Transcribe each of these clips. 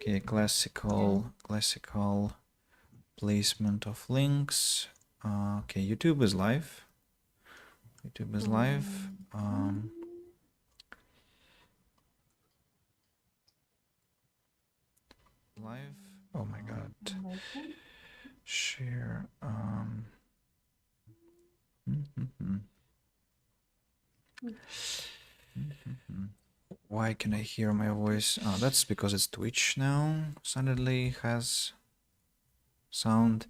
Okay, classical placement of links. Okay, YouTube is live. Live. Oh my god. Share. Why can I hear my voice? That's because it's Twitch now. Suddenly has sound.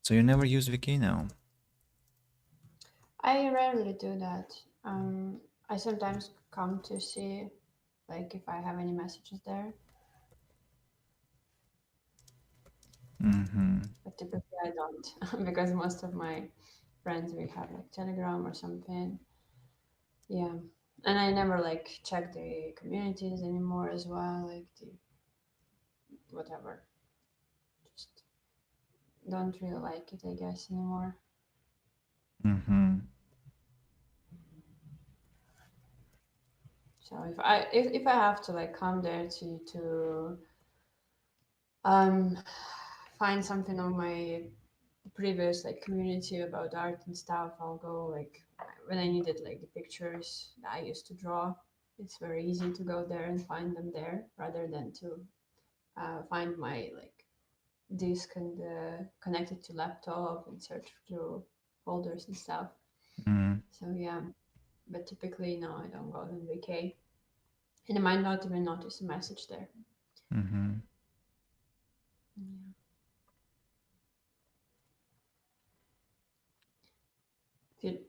So you never use VK now? I rarely do that. I sometimes come to see, like, if I have any messages there. But typically I don't, because most of my friends we have like Telegram or something. Yeah, and I never like check the communities anymore as well. Like the whatever, just don't really like it, I guess, anymore. So if I have to like come there to um find something on my previous like community about art and stuff, I'll go like when I needed like the pictures that I used to draw. It's very easy to go there and find them there rather than to find my like disk and connect it to laptop and search through folders and stuff. So yeah, but typically no, I don't go in VK, and I might not even notice a message there. Yeah.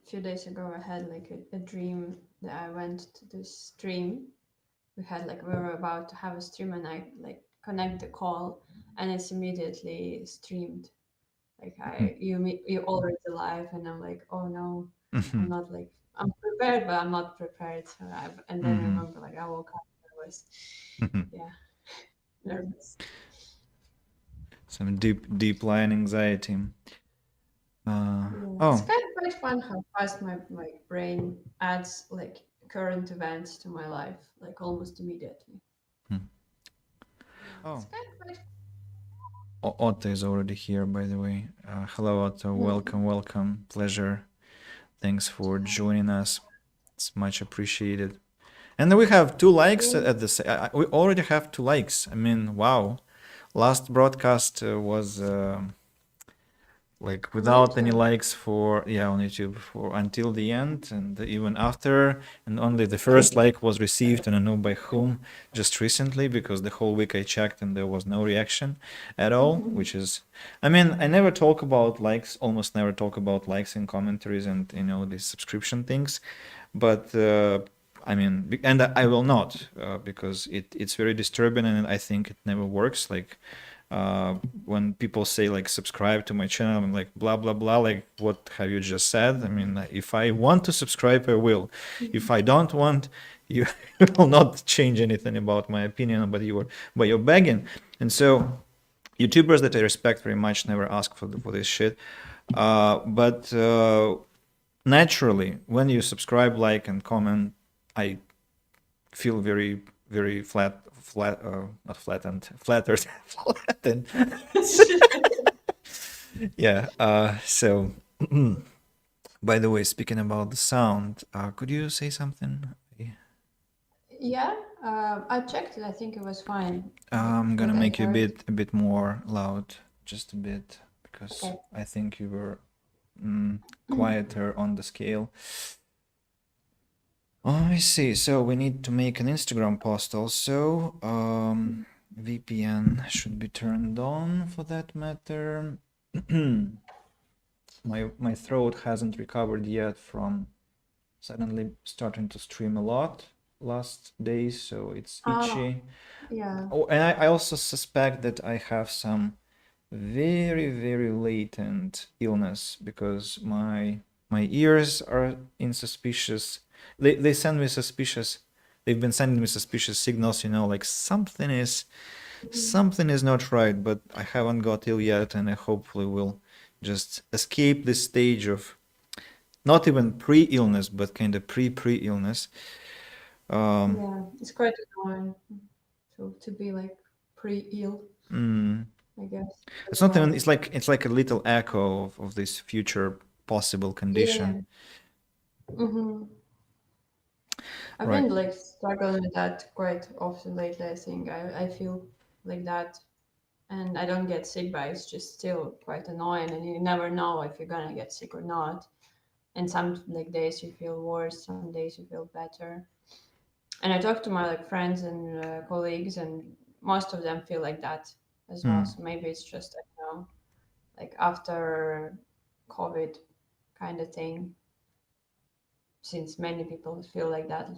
Few days ago, I had like a dream that I went to this stream. We were about to have a stream, and I like connect the call, and it's immediately streamed. Like you already live, and I'm like, oh no, I'm not like I'm prepared, but I'm not prepared. And then I remember like I woke up, I was yeah nervous. Some deep line anxiety. Yeah, it's Oh, kind of quite fun how fast my brain adds like current events to my life, like almost immediately. Yeah, it's oh. kind of quite. Otto is already here, by the way. Hello, Otto. Welcome. Pleasure. Thanks for joining us. It's much appreciated. And then we have 2 likes Yeah. at this. We already have 2 likes. I mean, wow. Last broadcast was like On without any YouTube. likes for on YouTube for until the end, and even after, and only the first like was received, and I don't know by whom, just recently, because the whole week I checked and there was no reaction at all, which is, I mean, I never talk about likes, almost never talk about likes in commentaries and these subscription things, but I mean, and I will not, because it's very disturbing, and I think it never works. Like when people say like subscribe to my channel, I'm like blah blah blah, like what have you just said? I mean, if I want to subscribe, I will. If I don't want, you will not change anything about my opinion, but you're begging. And so YouTubers that I respect very much never ask for this shit. But naturally, when you subscribe, like, and comment, I feel very, very not flattened, flattered, flattened. Yeah. So, by the way, speaking about the sound, could you say something? Yeah, I checked it. I think it was fine. Like I'm gonna what I make you heard. a bit more loud, just a bit, because Okay. I think you were quieter on the scale. Oh, I see. So we need to make an Instagram post also. VPN should be turned on for that matter. My throat hasn't recovered yet from suddenly starting to stream a lot last days, so it's Oh, itchy. yeah. Oh, and I also suspect that I have some very, very latent illness, because my ears are in suspicious. They send me suspicious. They've been sending me suspicious signals, like something is not right, but I haven't got ill yet, and I hopefully will just escape this stage of not even pre-illness, but kind of pre-illness. Yeah, it's quite annoying to be like pre-ill, Mm, I guess, it's as not even. well. It's like a little echo of this future possible condition. Yeah. Mm-hmm. I've Right. been like struggling with that quite often lately. I think I feel like that, and I don't get sick, but it's just still quite annoying, and you never know if you're gonna get sick or not. And some like days you feel worse, some days you feel better. And I talk to my like friends and colleagues, and most of them feel like that as well. Hmm. So maybe it's just like after COVID kind of thing, since many people feel like that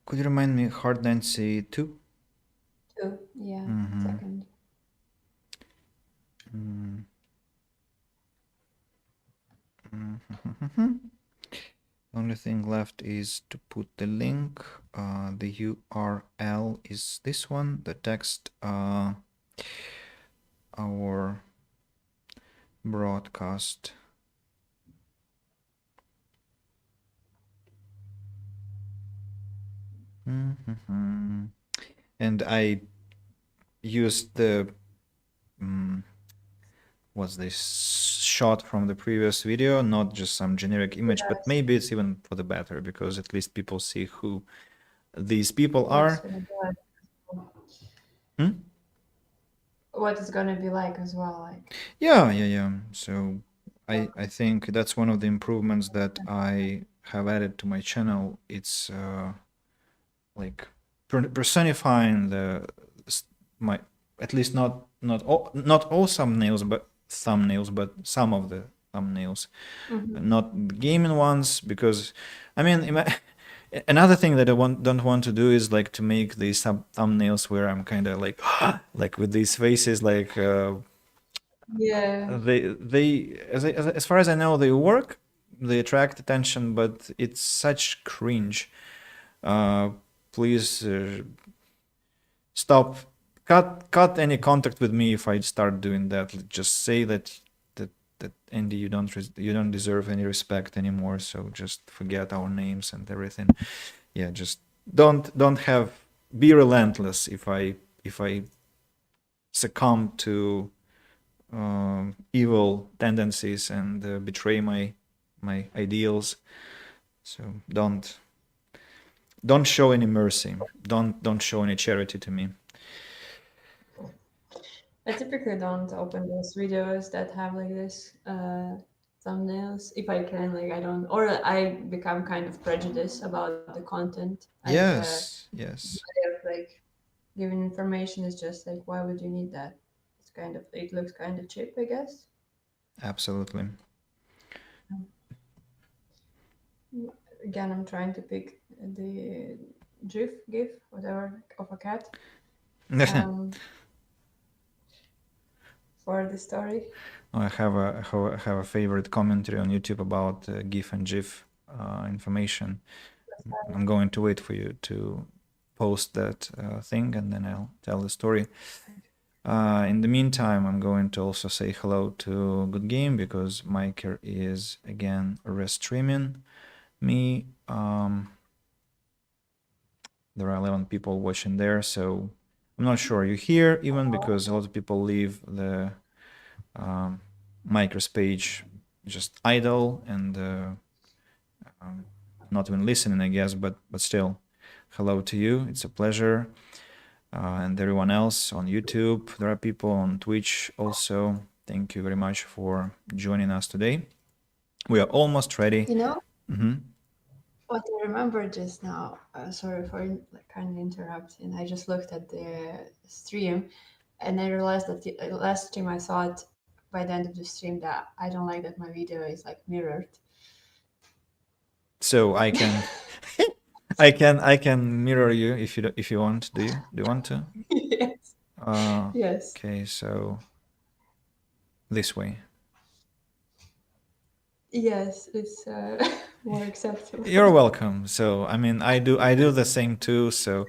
Could you remind me Hard Nancy 2? too. Yeah, Mm-hmm. second. Mm-hmm. Mm-hmm. Only thing left is to put the link. The URL is this one. The text, our broadcast. Mm-hmm. And I used the what's this shot from the previous video, not just some generic image, but Yes. maybe it's even for the better because at least people see who these people What it's are. gonna be like. Hmm? What it's gonna be like as well. Like. Yeah, yeah, yeah. So So, I think that's one of the improvements that I have added to my channel. It's like personifying my at least not all thumbnails, but some of the thumbnails, mhm. not gaming ones, because I mean another thing that I don't want to do is like to make these thumbnails where I'm kind of like like with these faces like Yeah. they as far as I know they work, they attract attention, but it's such cringe. uh Please stop, cut any contact with me if I start doing that. Just say that Andy, you don't deserve any respect anymore, so just forget our names and everything. Yeah, just don't have be relentless if I succumb to evil tendencies and betray my ideals. So don't show any mercy. Don't show any charity to me. I typically don't open those videos that have like this thumbnails. If I can, like I don't, or I become kind of prejudiced about the content, and Yes, yes, way of like giving information is just like, why would you need that? It's kind of, it looks kind of cheap, I guess. absolutely. Again, I'm trying to pick the GIF, whatever, of a cat um, for the story. I have a favorite commentary on YouTube about GIF and GIF information. I'm going to wait for you to post that thing, and then I'll tell the story. In the meantime, I'm going to also say hello to Good Game because Miker is again restreaming me. There are 11 people watching there, so I'm not sure you're here even because a lot of people leave the Miker's page just idle and not even listening, I guess, but still, hello to you. It's a pleasure. And everyone else on YouTube. There are people on Twitch also. Thank you very much for joining us today. We are almost ready. You know Hmm. what I remember just now? Sorry for like kind of interrupting. I just looked at the stream, and I realized that the last stream I thought by the end of the stream that I don't like that my video is like mirrored. So I can mirror you if you want. Do you want to? Yes. Uh, Yes. okay, so this way. Yes, it's more acceptable. You're welcome. So I mean, I do the same too. So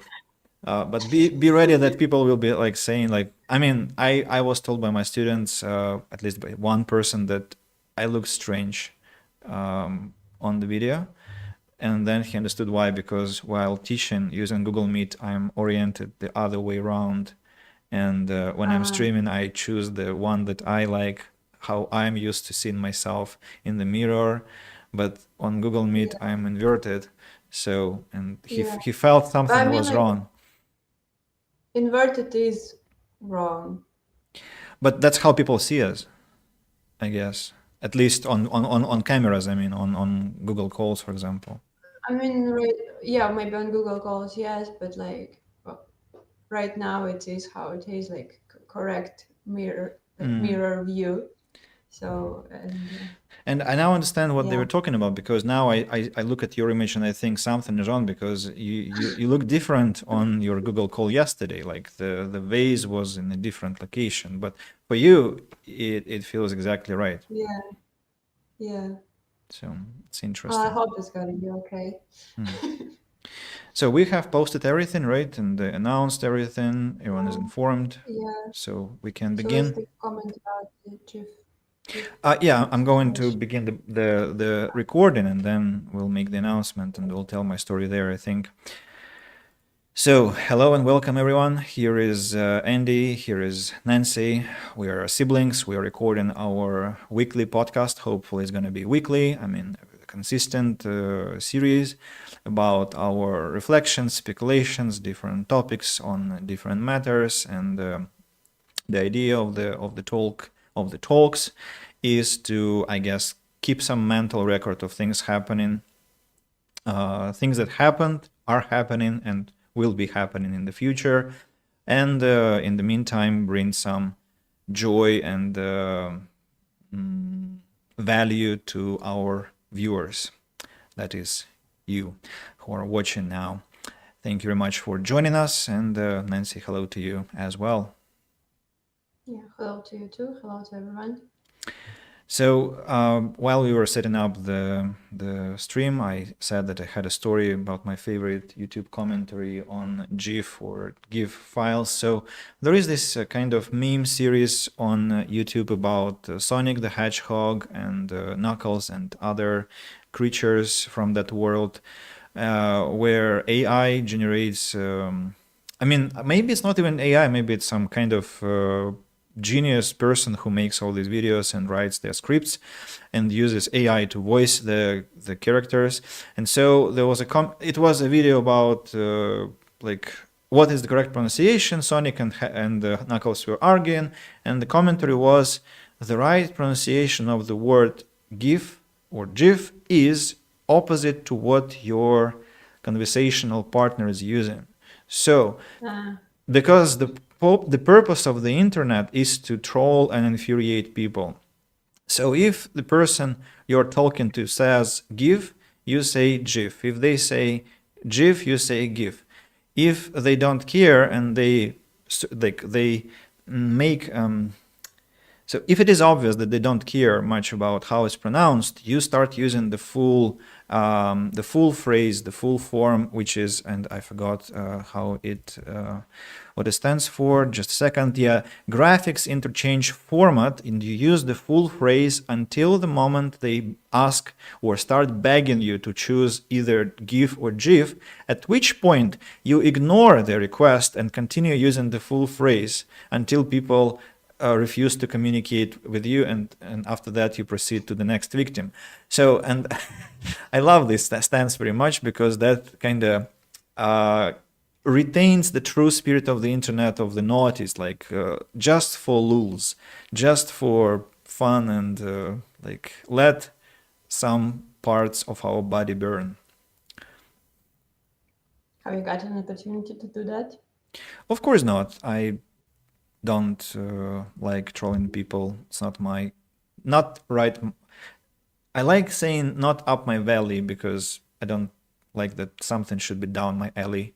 but be ready that people will be like saying like I mean I was told by my students at least by one person that I look strange on the video. And then he understood why, because while teaching using Google Meet, I'm oriented the other way around. And when I'm Uh, streaming, I choose the one that I like, how I'm used to seeing myself in the mirror. But on Google Meet, yeah, I'm inverted. So, and yeah. he felt But I something mean, was like, wrong. inverted is wrong. But that's how people see us, I guess. At least on cameras, I mean, on Google calls, for example. I mean, right, yeah, maybe on Google calls, yes, but like right now it is how it is, like correct mirror, like Mm. mirror view. So, and And I now understand what they yeah, were talking about, because now I look at your image and I think something is wrong, because you look different on your Google call yesterday. Like the vase was in a different location, but for you it feels exactly right. yeah, yeah. So it's Well, I interesting. hope it's gonna be okay. Hmm. So we have posted everything, right, and announced everything. Everyone is Yeah, informed, yeah. so we can So let's begin. take a comment about the GIF Yeah, I'm going to situation. begin the recording, and then we'll make the announcement, and we'll tell my story there, I think. So, hello and welcome everyone. Here is Andy, here is Nancy. We are siblings. We are recording our weekly podcast. Hopefully, it's going to be weekly. I mean, a consistent series about our reflections, speculations, different topics on different matters. And the idea of the talks is to, I guess, keep some mental record of things happening, things that happened, are happening, and will be happening in the future, and in the meantime bring some joy and value to our viewers, that is you who are watching now. Thank you very much for joining us, and Nancy, hello to you as well. Yeah, hello to you too. Hello to everyone. So while we were setting up the stream, I said that I had a story about my favorite YouTube commentary on GIF or GIF files. So there is this kind of meme series on YouTube about Sonic the Hedgehog and Knuckles and other creatures from that world, where AI generates. I mean, maybe it's not even AI. Maybe it's some kind of genius person who makes all these videos and writes their scripts and uses AI to voice the characters. And so there was it was a video about like what is the correct pronunciation. Sonic and Knuckles were arguing, and the commentary was the right pronunciation of the word GIF or GIF is opposite to what your conversational partner is using. So Uh, because the purpose of the internet is to troll and infuriate people. So if the person you're talking to says GIF, you say GIF. If they say GIF, you say GIF. If they don't care and they make so if it is obvious that they don't care much about how it's pronounced, you start using the full phrase, the full form, which is, and I forgot what it stands for. Just a second. Yeah, graphics interchange format, and you use the full phrase until the moment they ask or start begging you to choose either GIF or GIF, at which point you ignore the request and continue using the full phrase until people refuse to communicate with you, and after that you proceed to the next victim. So, and I love this stance very much, because that kind of retains the true spirit of the internet, of the notice, like just for lulz, just for fun, and like let some parts of our body burn. have you got an opportunity to do that? Of course not. I don't like trolling people. It's not right. I like saying not up my valley, because I don't like that something should be down my alley.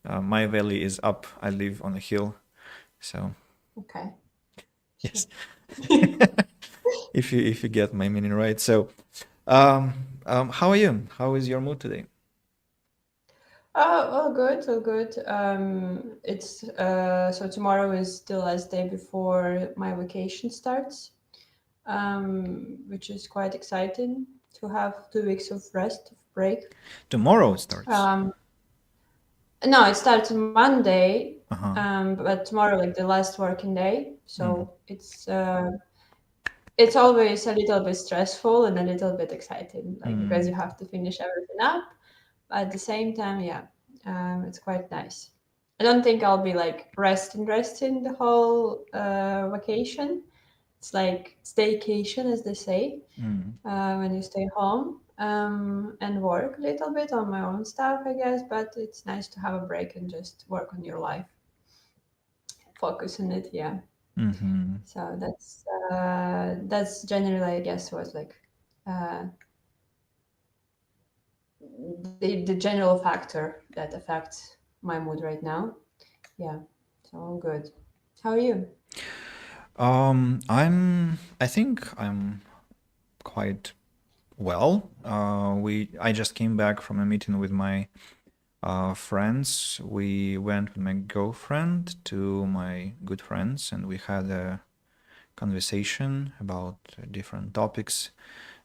My valley is up. I live on a hill. So Okay, sure. yes, if you get my meaning right. So um, how are you? How is your mood today? Oh, all good, all good. It's so tomorrow is the last day before my vacation starts, which is quite exciting. to have 2 weeks of rest, of break. Tomorrow it starts. Um, no, it starts Monday, Uh-huh. but tomorrow like the last working day. Mm. So it's always a little bit stressful and a little bit exciting, like because Mm. you have to finish everything up. But at the same time, yeah, it's quite nice. I don't think I'll be like resting the whole vacation. It's like staycation, as they say, Mm. when you stay home and work a little bit on my own stuff, I guess. But it's nice to have a break and just work on your life, focus on it. Yeah. Mm-hmm. So that's generally, I guess, was like uh, the general factor that affects my mood right now. Yeah, so all good. How are you? I think I'm quite well. I just came back from a meeting with my friends. We went with my girlfriend to my good friends, and we had a conversation about different topics.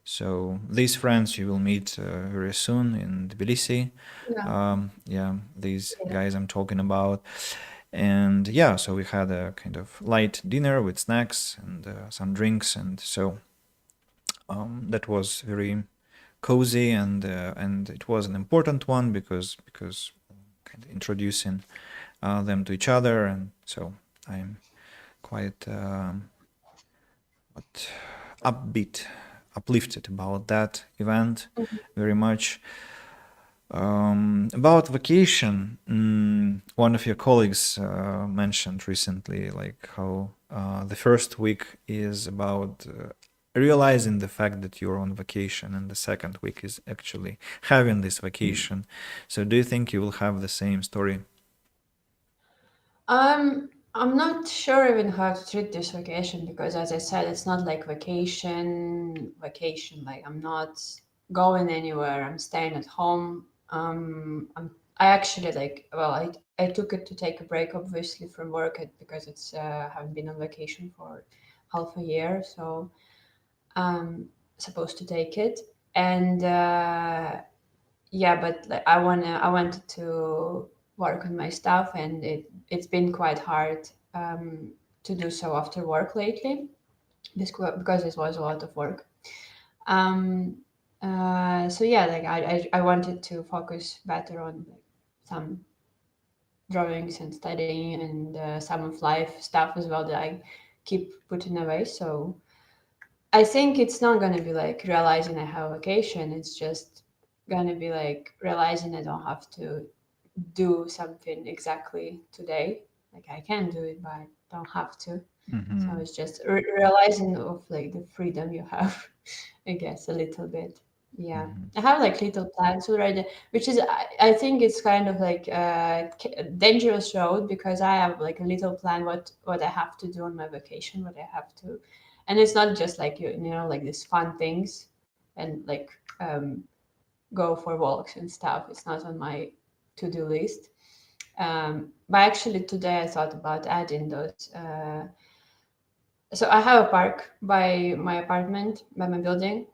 So these friends you will meet very soon in Tbilisi. Yeah, Yeah, these yeah. guys I'm talking about. And yeah, so we had a kind of light dinner with snacks and some drinks, and so that was very cozy, and it was an important one because kind of introducing them to each other, and so I'm quite what upbeat, uplifted about that event Mhm. very much. About vacation, one of your colleagues mentioned recently, like how the first week is about realizing the fact that you're on vacation, and the second week is actually having this vacation. So, do you think you will have the same story? I'm not sure even how to treat this vacation because, as I said, it's not like vacation. Like I'm not going anywhere. I'm staying at home. I actually like. Well, I took it to take a break, obviously, from work because it's haven't been on vacation for half a year, so supposed to take it. And yeah, but like I wanted to work on my stuff, and it's been quite hard to do so after work lately because it was a lot of work. um so yeah, like I wanted to focus better on like some drawings and studying and some of life stuff as well that I keep putting away. So I think it's not gonna be like realizing I have a vacation. It's just gonna be like realizing I don't have to do something exactly today. Like I can do it, but I don't have to. So Mm-hmm. it's just realizing of like the freedom you have, I guess, a little bit. Yeah, Mm-hmm. I have like little plans already, which is I think it's kind of like a dangerous road because I have like a little plan what I have to do on my vacation, what I have to, and it's not just like you know like these fun things and like go for walks and stuff. It's not on my to do list. But actually today I thought about adding those. So I have a park by my apartment, by my building,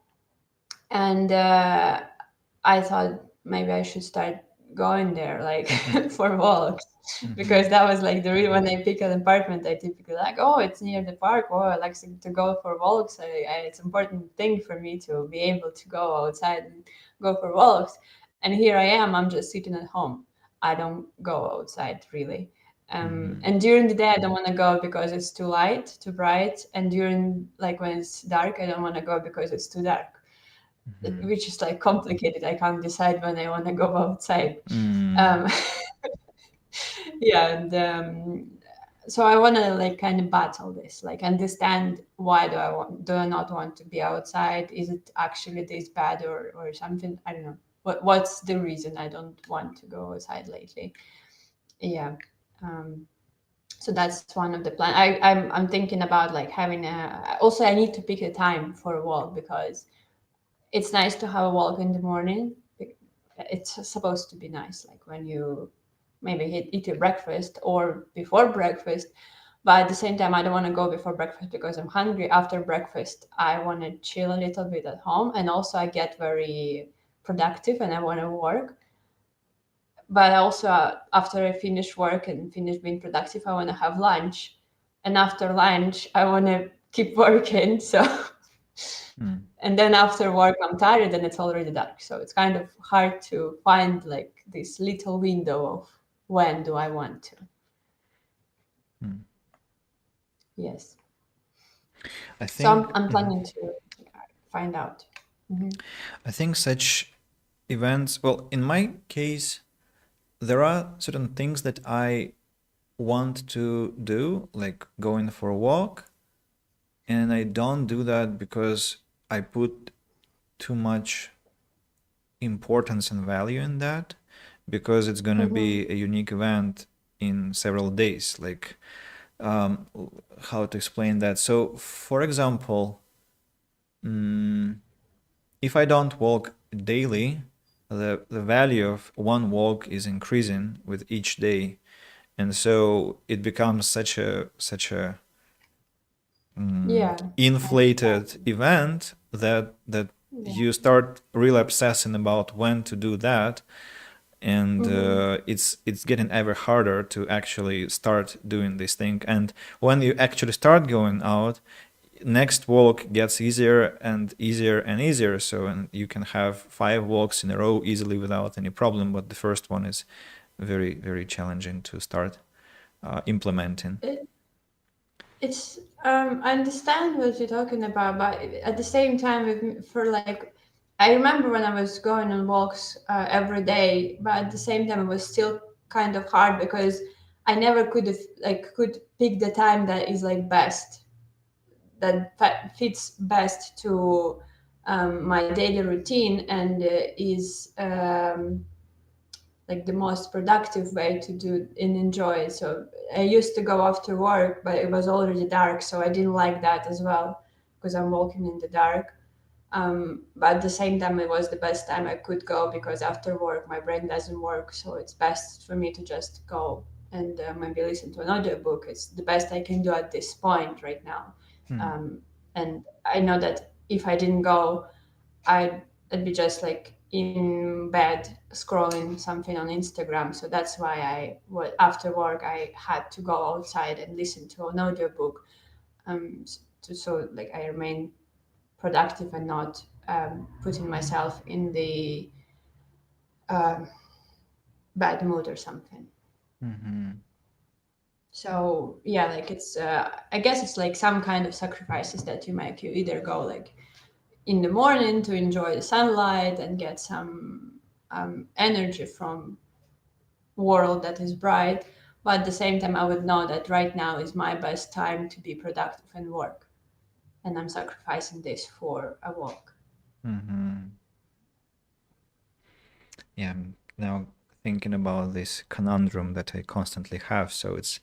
and I thought maybe I should start going there like for walks Mm-hmm. because that was like the reason when I pick an apartment I typically like, oh, it's near the park, oh, I like to go for walks. It's an important thing for me to be able to go outside and go for walks, and here I am, I'm just sitting at home. I don't go outside really. Mm-hmm. And during the day I don't want to go because it's too light, too bright, and during like when it's dark I don't want to go because it's too dark, Mm-hmm. which is like complicated. I can't decide when I want to go outside. Mm-hmm. Um, yeah, and so I want to like kind of battle this, like understand why do I not want to be outside? Is it actually this bad or something? I don't know. What's the reason I don't want to go outside lately? Yeah. Um, so that's one of the plan. I'm thinking about like having a. Also, I need to pick a time for a walk because it's nice to have a walk in the morning. It's supposed to be nice, like when you maybe eat your breakfast or before breakfast. But at the same time, I don't want to go before breakfast because I'm hungry. After breakfast, I want to chill a little bit at home, and also I get very productive and I want to work. But also, after I finish work and finish being productive, I want to have lunch, and after lunch, I want to keep working. So, Mm. and then after work, I'm tired and it's already dark. So it's kind of hard to find like this little window of when do I want to. Mm. Yes. I So I'm, think I'm mhm. planning to find out. Hmm. I think such events, well, in my case, there are certain things that I want to do, like going for a walk, and I don't do that because I put too much importance and value in that, because it's going to Hmm. be a unique event in several days. Like, um, how to explain that? So, for example, if I don't walk daily, the value of one walk is increasing with each day, and so it becomes such a Yeah, I inflated understand. event that Yeah. you start really obsessing about when to do that, and Hmm. it's getting ever harder to actually start doing this thing. And when you actually start going out, next walk gets easier and easier and easier. So, and you can have 5 walks in a row easily without any problem, but the first one is very, very challenging to start implementing. It, it's I understand what you're talking about, but at the same time, for like, I remember when I was going on walks every day, but at the same time, it was still kind of hard because I never could pick the time that is like best, that fits best to my daily routine and is like the most productive way to do and enjoy it. So I used to go after work, but it was already dark, so I didn't like that as well because I'm walking in the dark. But at the same time, it was the best time I could go because after work my brain doesn't work, so it's best for me to just go and maybe listen to an audiobook. It's the best I can do at this point right now. Hmm. Um, and I know that if I didn't go, I'd be just like in bed scrolling something on Instagram. So that's why after work I had to go outside and listen to an audiobook, so like I remain productive and not putting myself in the um bad mood or something. Mm-hmm. So yeah, like it's I guess it's like some kind of sacrifices that you make. You either go like in the morning to enjoy the sunlight and get some energy from world that is bright, but at the same time I would know that right now is my best time to be productive and work, and I'm sacrificing this for a walk. Mm-hmm. Yeah, I'm now thinking about this conundrum that I constantly have. So it's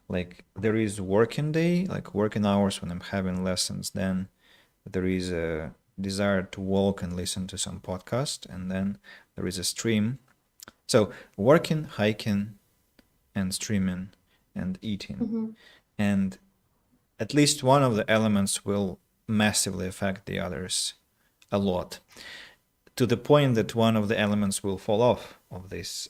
like there is working day, like working hours when I'm having lessons, then there is a desire to walk and listen to some podcast, and then there is a stream. So working, hiking, and streaming and eating. Hmm. And at least one of the elements will massively affect the others a lot, to the point that one of the elements will fall off of this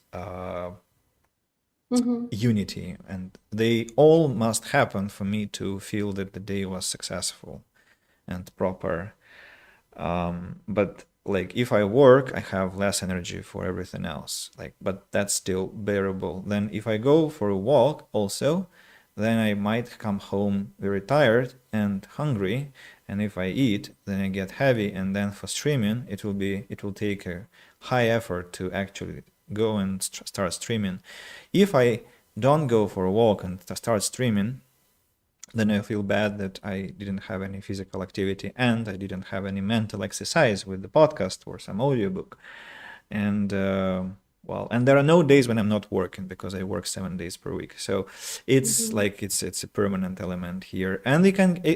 Hmm. unity. And they all must happen for me to feel that the day was successful and proper. But like if I work, I have less energy for everything else. Like, but that's still bearable. Then if I go for a walk also, then I might come home very tired and hungry. And if I eat, then I get heavy. And then for streaming, it will take a high effort to actually go and start streaming. If I don't go for a walk and start streaming, then I feel bad that I didn't have any physical activity and I didn't have any mental exercise with the podcast or some audiobook. And well, and there are no days when I'm not working because I work 7 days per week. So it's Hmm. like it's a permanent element here. And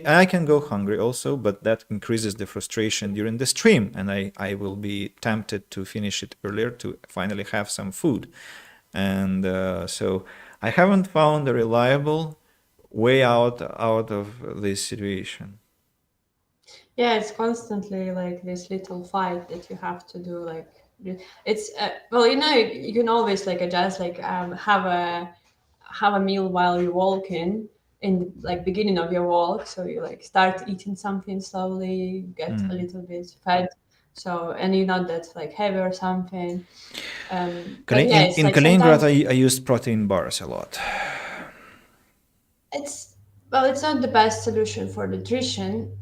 I can go hungry also, but that increases the frustration during the stream, and I will be tempted to finish it earlier to finally have some food. And so I haven't found a reliable way out of this situation. Yeah, it's constantly like this little fight that you have to do. Like it's well, you can always like adjust, like have a meal while you're walking in the like beginning of your walk. So you like start eating something slowly, get a little bit fed. So and you're not that like heavy or something. But yeah, it's In like Kaliningrad, sometimes I used protein bars a lot. it's well, it's not the best solution for nutrition.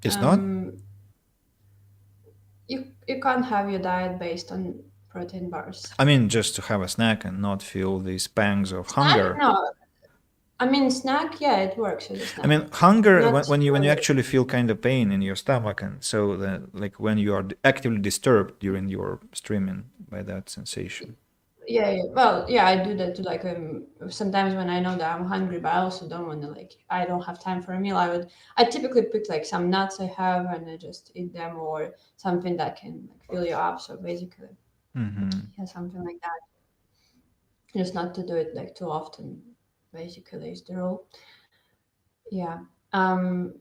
It's not. Um, you can't have your diet based on protein bars. I mean, just to have a snack and not feel these pangs of Snack? hunger. No. I mean, snack, yeah, it works as a I snack. mean, hunger Not when you really. actually feel kind of pain in your stomach, and so that like when you are actively disturbed during your streaming by that sensation. Yeah, yeah. Well, yeah, I do that too. Like sometimes when I know that I'm hungry, but I also don't want to like I don't have time for a meal. I typically pick like some nuts I have and I just eat them or something that can like fill you up. So basically, yeah, something like that. Just not to do it like too often. Basically, is the rule. Yeah. Um,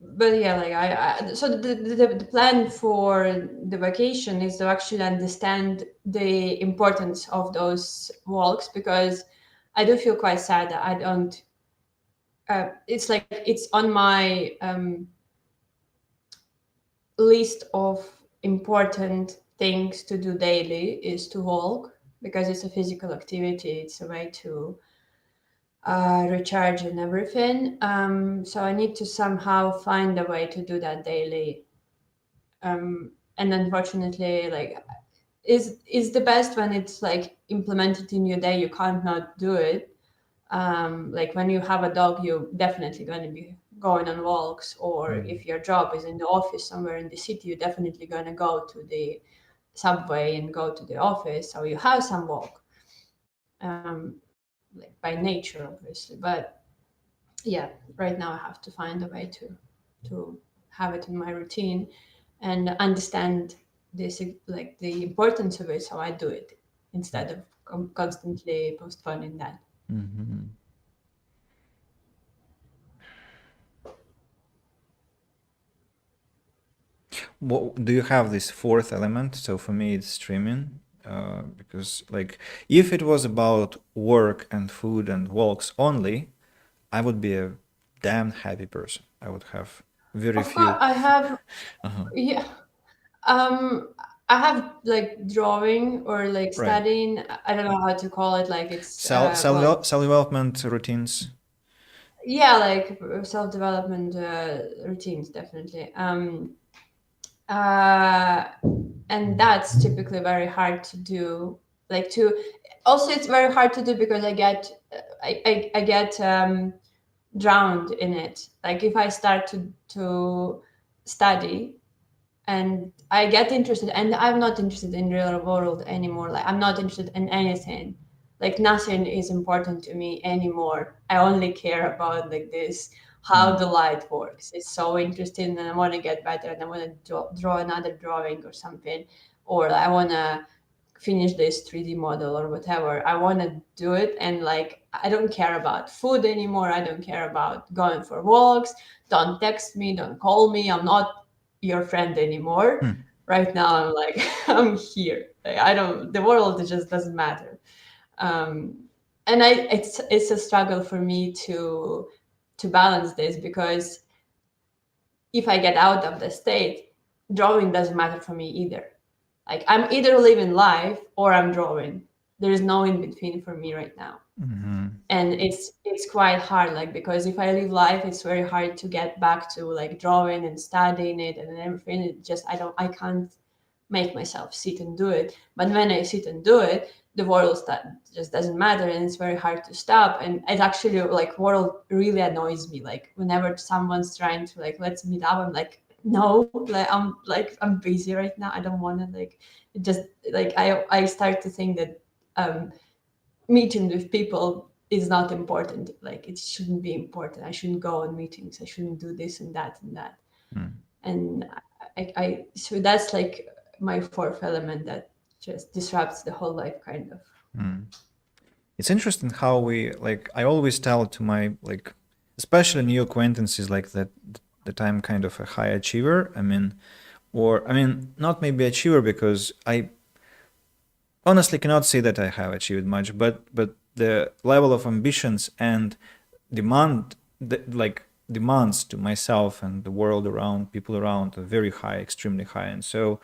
but yeah, like so the plan for the vacation is to actually understand the importance of those walks because I do feel quite sad that I don't. It's like it's on my list of important things to do daily is to walk because it's a physical activity. It's a way to recharge and everything. So I need to somehow find a way to do that daily. And unfortunately, like is the best when it's like implemented in your day. You can't not do it. Like when you have a dog, you're definitely going to be going on walks. Or if your job is in the office somewhere in the city, you're definitely going to go to the subway and go to the office. So you have some walk, like by nature, obviously. But yeah, right now I have to find a way to have it in my routine and understand this like the importance of it, so I do it instead of constantly postponing that. What, do you have this fourth element? So for me, it's streaming. Because like if it was about work and food and walks only, I would be a damn happy person. I would have very Of course few. I have. Yeah. um I have like drawing or like Right. studying. I don't know how to call it. Like it's well, Self development routines. yeah, like self-development routines, definitely. Uh and that's typically very hard to do, like to also it's very hard to do because I get I get drowned in it. Like if I start to study and I get interested and I'm not interested in real world anymore. Like I'm not interested in anything. Like nothing is important to me anymore. I only care about like this how the light works. It's so interesting and I want to get better and I want to draw another drawing or something, or I want to finish this 3D model or whatever. I want to do it. And like, I don't care about food anymore. I don't care about going for walks. Don't text me. Don't call me. I'm not your friend anymore. Right now, I'm like, I'm here. Like, I don't, the world, it just doesn't matter. Um, and it's a struggle for me to balance this because if I get out of the state, drawing doesn't matter for me either. Like I'm either living life or I'm drawing. There is no in between for me right now. And it's quite hard, like because if I live life, it's very hard to get back to like drawing and studying it and everything. It just I can't make myself sit and do it. But when I sit and do it, the world just doesn't matter and it's very hard to stop. And it actually like world really annoys me. Like whenever someone's trying to like let's meet up, I'm like I'm busy right now. I don't wanna like it just like I start to think that meeting with people is not important. Like it shouldn't be important. I shouldn't go on meetings. I shouldn't do this and that and that. And I so that's like my fourth element that just disrupts the whole life kind of. it's interesting how we like. I always tell to my like, especially new acquaintances, like that I'm kind of a high achiever. I mean, not maybe achiever because I honestly cannot say that I have achieved much, but the level of ambitions and demand, like demands to myself and the world around, people around, are very high, extremely high, and so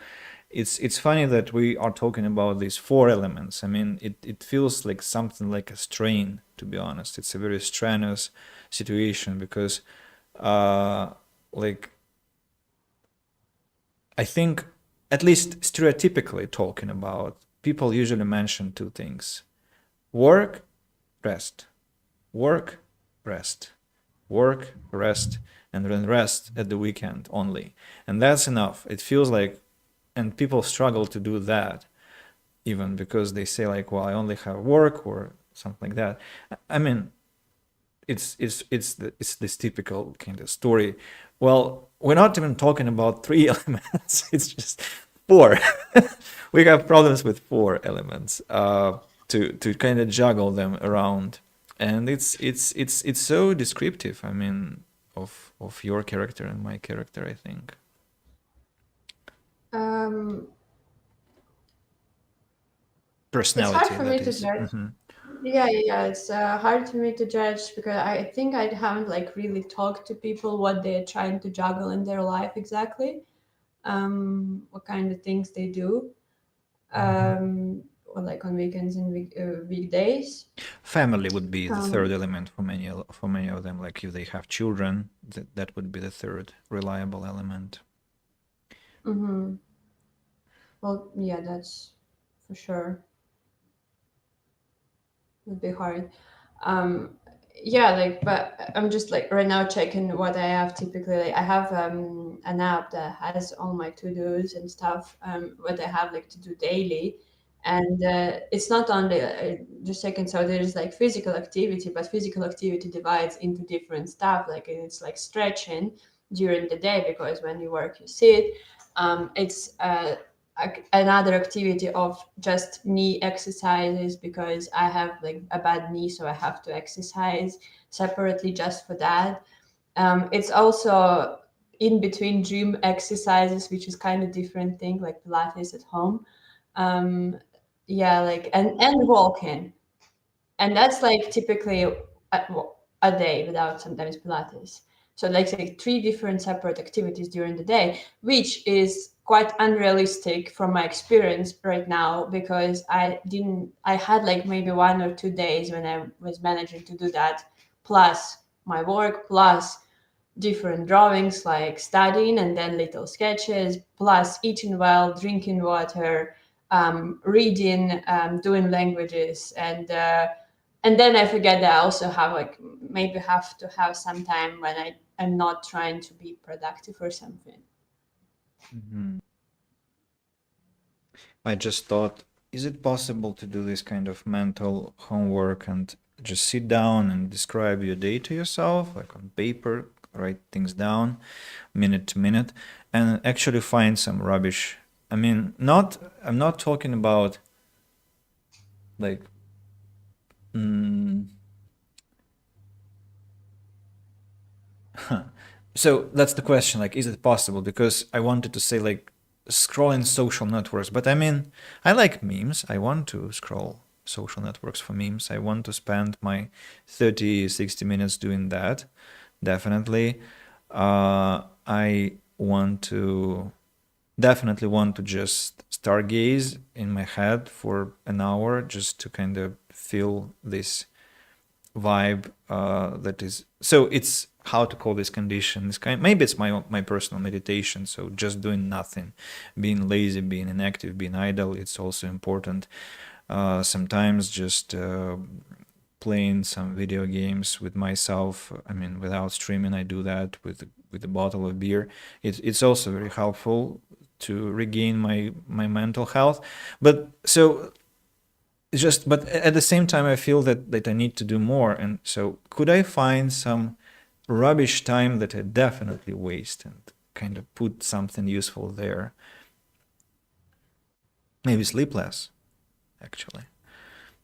it's funny that we are talking about these four elements. I mean, it feels like something like a strain, to be honest. It's a very strenuous situation because, uh, like, I think, at least stereotypically talking about, people usually mention two things: work, rest, work, rest, work, rest, and then rest at the weekend only. And that's enough. It feels like, and people struggle to do that even because they say like, well, I only have work or something like that. I mean, it's this typical kind of story. Well, we're not even talking about three elements. It's just four. We have problems with four elements, to kind of juggle them around, and it's so descriptive. I mean, of your character and my character, I think. Um, it's hard Personality, for me that to is. judge. Yeah. It's hard for me to judge because I think I haven't like really talked to people what they're trying to juggle in their life exactly. What kind of things they do. Or like on weekends and weekdays. Family would be the third Um, element for many of them. Like if they have children, that would be the third reliable element. mhm. Well, yeah, that's for sure. Would be hard. Um, yeah, like, but I'm just like right now checking what I have typically. Like, I have an app that has all my to dos and stuff. What I have like to do daily, and it's not only just checking. So there's like physical activity, but physical activity divides into different stuff. Like it's like stretching during the day because when you work you sit. It's another activity of just knee exercises because I have like a bad knee, so I have to exercise separately just for that. It's also in between gym exercises, which is kind of different thing, like Pilates at home. Um, yeah, like and walking, and that's like typically a day without sometimes Pilates. So like three different separate activities during the day, which is quite unrealistic from my experience right now because I had like maybe 1 or 2 days when I was managing to do that, plus my work, plus different drawings like studying and then little sketches, plus eating well, drinking water, reading, doing languages, and then I forget that I also have like maybe have to have some time when I'm not trying to be productive or something. Mhm. I just thought, is it possible to do this kind of mental homework and just sit down and describe your day to yourself, like on paper, write things down minute to minute, and actually find some rubbish? I mean, I'm not talking about like, mm, so that's the question, like, is it possible? Because I wanted to say like scrolling social networks, but I mean, I like memes. I want to scroll social networks for memes. I want to spend my 30, 60 minutes doing that, definitely. I want to definitely want to just stargaze in my head for an hour just to kind of feel this vibe, that is, so it's, how to call this condition, this kind, maybe it's my personal meditation. So just doing nothing, being lazy, being inactive, being idle, it's also important. Sometimes just playing some video games with myself. I mean, without streaming, I do that with a bottle of beer. It's also very helpful to regain my mental health. But so just, but at the same time, I feel that I need to do more. And so could I find some rubbish time that I definitely waste and kind of put something useful there? Maybe sleep less, actually.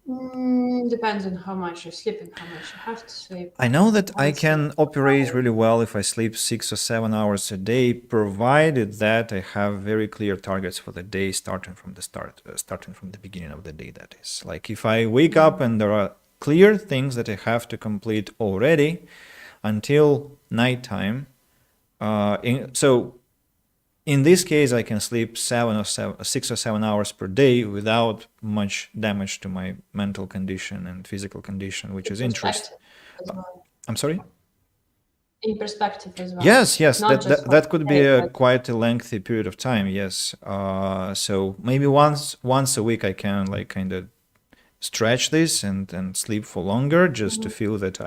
Depends on how much you sleep and how much you have to sleep. I know that I Honestly, can operate really well if I sleep 6 or 7 hours a day, provided that I have very clear targets for the day, starting from the beginning of the day. That is, like if I wake up and there are clear things that I have to complete already until nighttime. So in this case, I can sleep 6 or 7 hours per day without much damage to my mental condition and physical condition, which in is interest. perspective as well. I'm sorry. In perspective as well, Yes, not that, just that for that could the be day, a but quite a lengthy period of time. Yes. So maybe once a week I can like kind of stretch this and sleep for longer, just to Mhm. feel that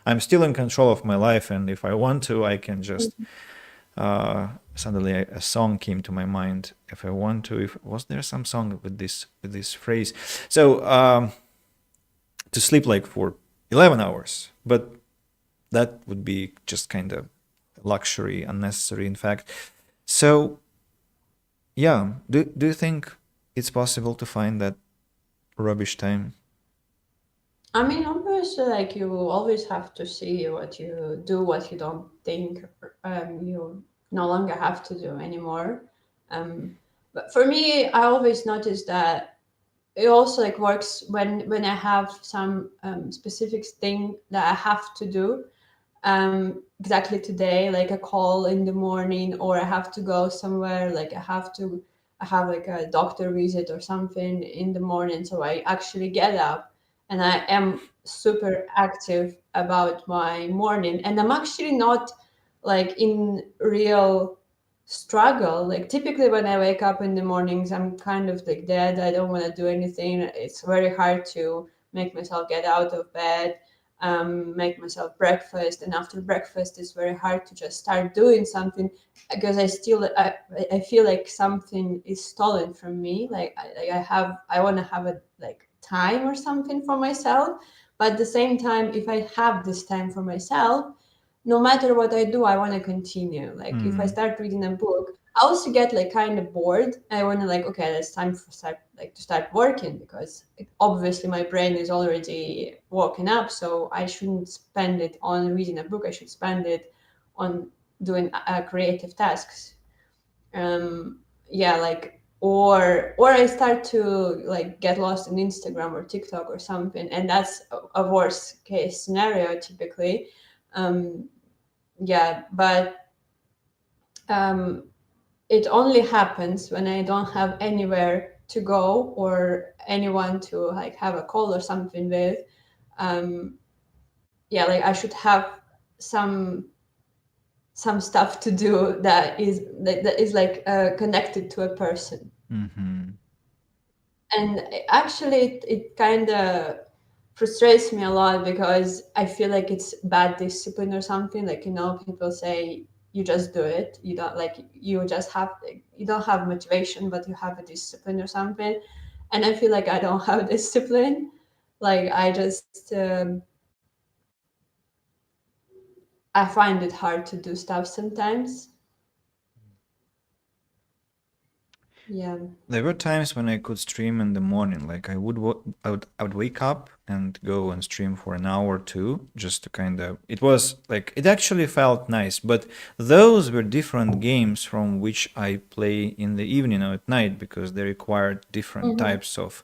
I'm still in control of my life, and if I want to, I can just suddenly a song came to my mind. If I want to, if was there some song with this phrase? So to sleep like for 11 hours, but that would be just kind of luxury, unnecessary, in fact. So yeah, do you think it's possible to find that rubbish time? I mean, obviously, like you always have to see what you do, what you don't think you no longer have to do anymore. But for me, I always notice that it also like works when I have some specific thing that I have to do exactly today, like a call in the morning, or I have to go somewhere, like I have like a doctor visit or something in the morning. So I actually get up and I am super active about my morning. And I'm actually not like in real struggle. Like typically when I wake up in the mornings, I'm kind of like dead. I don't want to do anything. It's very hard to make myself get out of bed, make myself breakfast, and after breakfast it's very hard to just start doing something because I feel like something is stolen from me. Like I want to have a like time or something for myself, but at the same time, if I have this time for myself, no matter what I do, I want to continue. Like if I Hmm. start reading a book, I also get like kind of bored. I want to like, okay, it's time for start like to start working because obviously my brain is already woken up, so I shouldn't spend it on reading a book. I should spend it on doing creative tasks. Um, yeah, like or I start to like get lost in Instagram or TikTok or something, and that's a worst case scenario typically. Um, yeah, but um, it only happens when I don't have anywhere to go or anyone to like have a call or something with. Um, yeah, like I should have some some stuff to do that is like connected to a person. Hmm. And actually, it kind of frustrates me a lot because I feel like it's bad discipline or something. Like, you know, people say you just do it. You don't like you just have you don't have motivation, but you have a discipline or something. And I feel like I don't have discipline. Like I just I find it hard to do stuff sometimes. Yeah. There were times when I could stream in the morning. Like I would wake up and go and stream for an hour or two, just to kind of. It was like it actually felt nice, but those were different games from which I play in the evening or at night because they required different Hmm. types of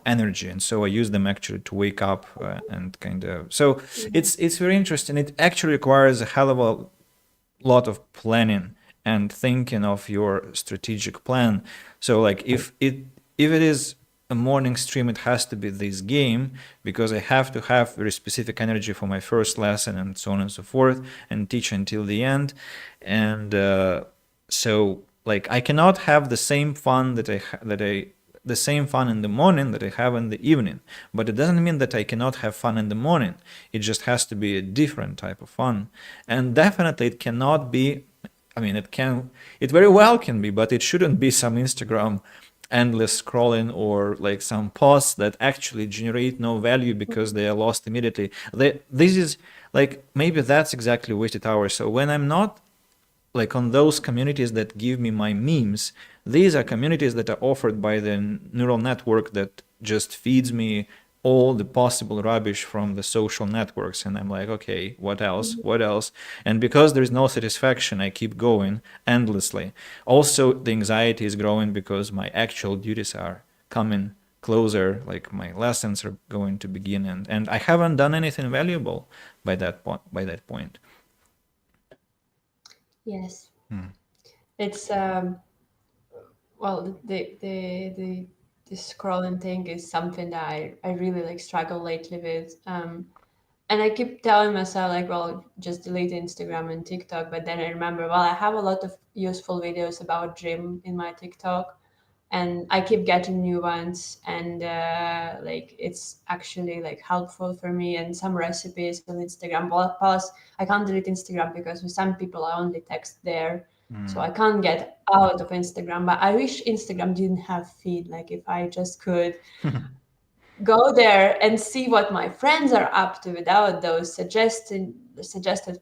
energy, and so I use them actually to wake up and kind of. So it's very interesting. It actually requires a hell of a lot of planning and thinking of your strategic plan. So like if it is a morning stream, it has to be this game because I have to have very specific energy for my first lesson and so on and so forth, and teach until the end. And so like I cannot have the same fun that I the same fun in the morning that I have in the evening. But it doesn't mean that I cannot have fun in the morning. It just has to be a different type of fun. And definitely it cannot be, I mean, it very well can be, but it shouldn't be some Instagram endless scrolling or like some posts that actually generate no value because they are lost immediately. This is like, maybe that's exactly wasted hours. So when I'm not like on those communities that give me my memes, these are communities that are offered by the neural network that just feeds me all the possible rubbish from the social networks, and I'm like, okay, what else, what else? And because there's no satisfaction, I keep going endlessly. Also, the anxiety is growing because my actual duties are coming closer, like my lessons are going to begin, and I haven't done anything valuable by that point. Yes. Hmm. It's well, the scrolling thing is something that I really like struggle lately with. And I keep telling myself like, well, just delete Instagram and TikTok. But then I remember, well, I have a lot of useful videos about gym in my TikTok, and I keep getting new ones, and like it's actually like helpful for me. And some recipes on Instagram. Well, plus I can't delete Instagram because with some people I only text there, so I can't get out of Instagram. But I wish Instagram didn't have feed. Like if I just could go there and see what my friends are up to without those suggested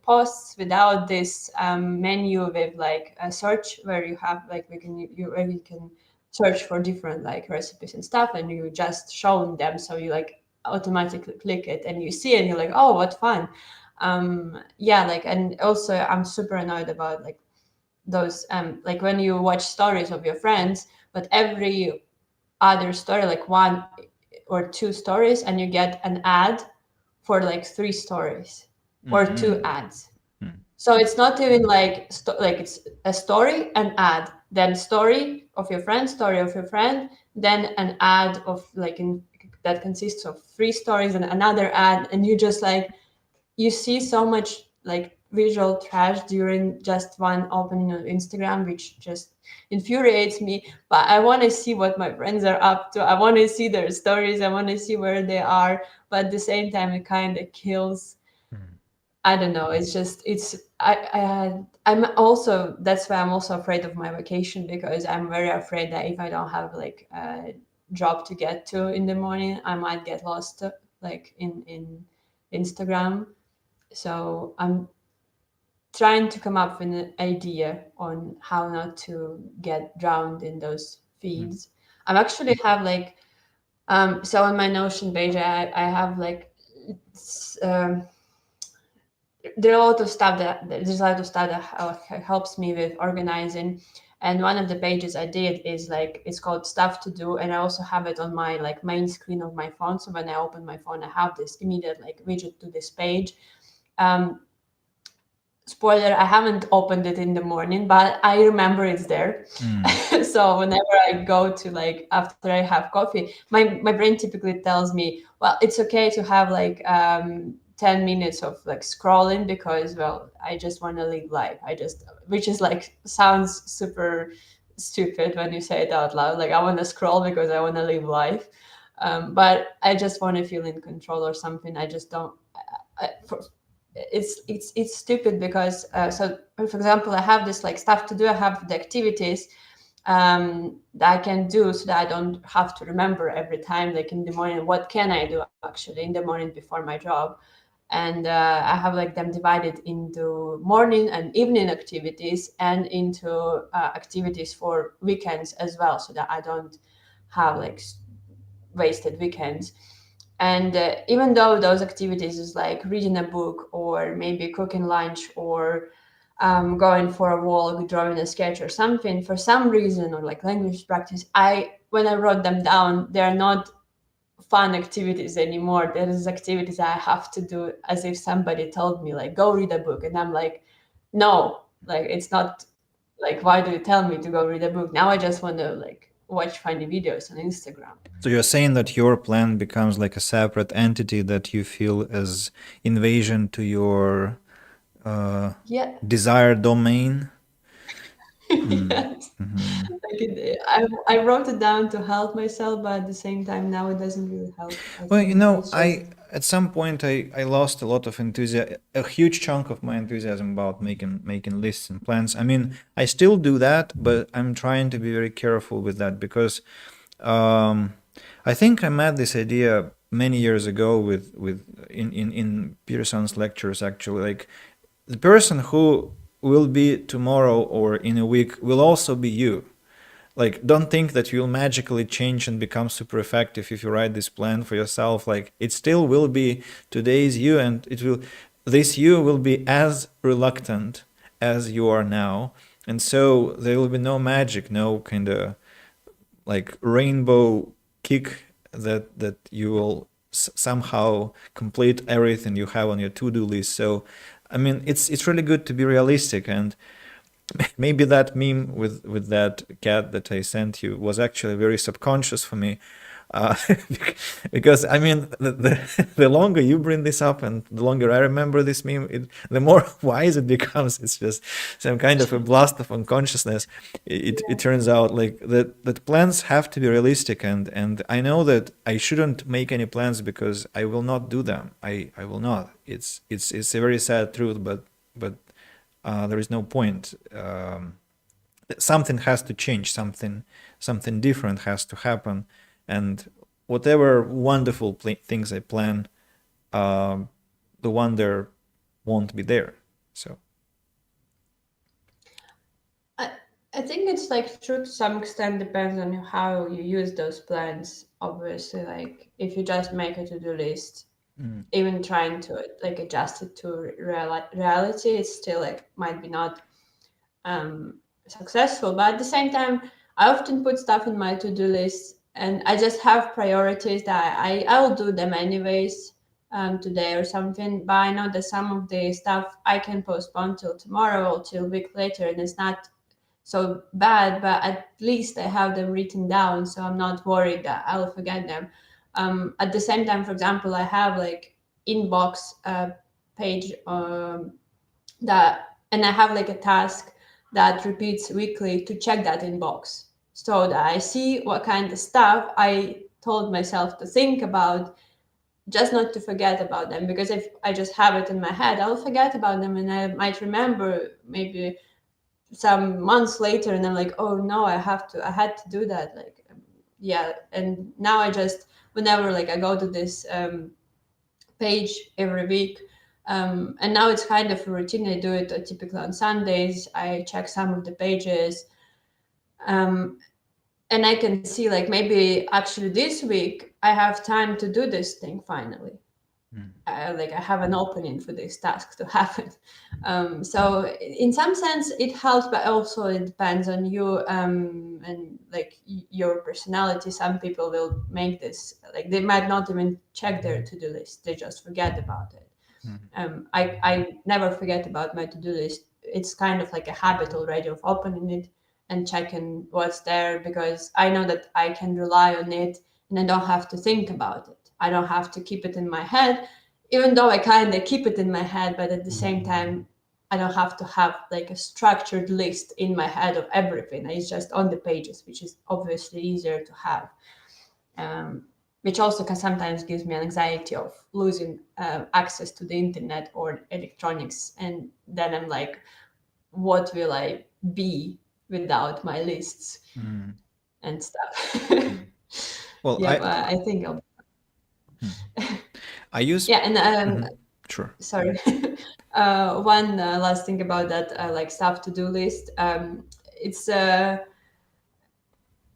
posts, without this menu with like a search where you have like where you can search for different like recipes and stuff, and you just shown them, so you like automatically click it and you see, and you're like, oh, what fun. Yeah, like, and also I'm super annoyed about like those like when you watch stories of your friends, but every other story, like one or two stories, and you get an ad for like three stories or two ads. So it's not even like like it's a story, an ad, then story of your friend, story of your friend, then an ad of like that consists of three stories and another ad, and you just like you see so much like visual trash during just one opening of Instagram, which just infuriates me. But I want to see what my friends are up to. I want to see their stories. I want to see where they are. But at the same time, it kind of kills. I don't know. It's just it's I'm also that's why I'm also afraid of my vacation, because I'm very afraid that if I don't have like a job to get to in the morning, I might get lost like in Instagram. So I'm trying to come up with an idea on how not to get drowned in those feeds. I actually have like so on my Notion page, I have like um, there are a lot of stuff that helps me with organizing. And one of the pages I did is like it's called stuff to do, and I also have it on my like main screen of my phone. So when I open my phone, I have this immediate like widget to this page. Um, Spoiler, I haven't opened it in the morning, but I remember it's there. So whenever I go to like after I have coffee, my brain typically tells me, well, it's okay to have like 10 minutes of like scrolling, because well, I just want to live life. I just, which is like sounds super stupid when you say it out loud. Like I want to scroll because I want to live life. But I just want to feel in control or something. I just don't. For, it's stupid because so for example, I have this like stuff to do. I have the activities that I can do so that I don't have to remember every time, like in the morning, what can I do actually in the morning before my job. And I have like them divided into morning and evening activities and into activities for weekends as well, so that I don't have like wasted weekends. And even though those activities is like reading a book or maybe cooking lunch or going for a walk, drawing a sketch or something, for some reason, or like language practice, I when I wrote them down, they're not fun activities anymore. There is activities I have to do as if somebody told me like go read a book, and I'm like, no, like it's not like, why do you tell me to go read a book? Now I just want to like watch funny videos on Instagram. So you're saying that your plan becomes like a separate entity that you feel as invasion to your uh, Yeah. desired domain. Yes. Like I wrote it down to help myself, but at the same time, now it doesn't really help. I Well, think it's just I at some point I lost a lot of enthusiasm, a huge chunk of my enthusiasm about making lists and plans. I mean, I still do that, but I'm trying to be very careful with that because um, I think I met this idea many years ago with in Peterson's lectures actually. Like the person who will be tomorrow or in a week will also be you. like don't think that you'll magically change and become super effective if you write this plan for yourself. Like it still will be today's you, and it will, this you will be as reluctant as you are now. And so there will be no magic, no kind of like rainbow kick that you will somehow complete everything you have on your to-do list. So I mean, it's really good to be realistic. And maybe that meme with that cat that I sent you was actually very subconscious for me, uh, because I mean the longer you bring this up and the longer I remember this meme, the more wise it becomes. It's just some kind of a blast of unconsciousness. It turns out like that plans have to be realistic, and I know that I shouldn't make any plans because I will not do them. I will not. It's a very sad truth, but there is no point. Something has to change. Something different has to happen, and whatever wonderful things I plan, the wonder won't be there. So. I, I think it's like true to some extent depends on how you use those plans. Obviously, like if you just make a to-do list, Mm. even trying to like adjust it to reality, it's still like might be not successful. But at the same time, I often put stuff in my to-do list, and I just have priorities that I will do them anyways, today or something. But I know that some of the stuff I can postpone till tomorrow or till a week later, and it's not so bad. But at least I have them written down, so I'm not worried that I'll forget them. At the same time, for example, I have like inbox page, that, and I have like a task that repeats weekly to check that inbox so that I see what kind of stuff I told myself to think about, just not to forget about them. Because if I just have it in my head, I'll forget about them, and I might remember maybe some months later, and I'm like, oh no, I had to do that. Like, yeah. And now I just, whenever like I go to this page every week. And now it's kind of a routine. I do it typically on Sundays. I check some of the pages, um, and I can see like maybe actually this week I have time to do this thing finally. Mm. Like I have an opening for this task to happen. So in some sense it helps, but also it depends on you, and like your personality. Some people will make this like they might not even check their to-do list; they just forget about it. Mm. I never forget about my to-do list. It's kind of like a habit already of opening it and checking what's there, because I know that I can rely on it and I don't have to think about it. I don't have to keep it in my head, even though I kind of keep it in my head, but at the same time, I don't have to have like a structured list in my head of everything. It's just on the pages, which is obviously easier to have. Which also can sometimes gives me an anxiety of losing access to the internet or electronics, and then I'm like, what will I be without my lists Mm. and stuff? Well, Yeah, but I think I'll. hmm. I use. Yeah, and Mhm. Sure. sorry. One last thing about that, like stuff to do list. It's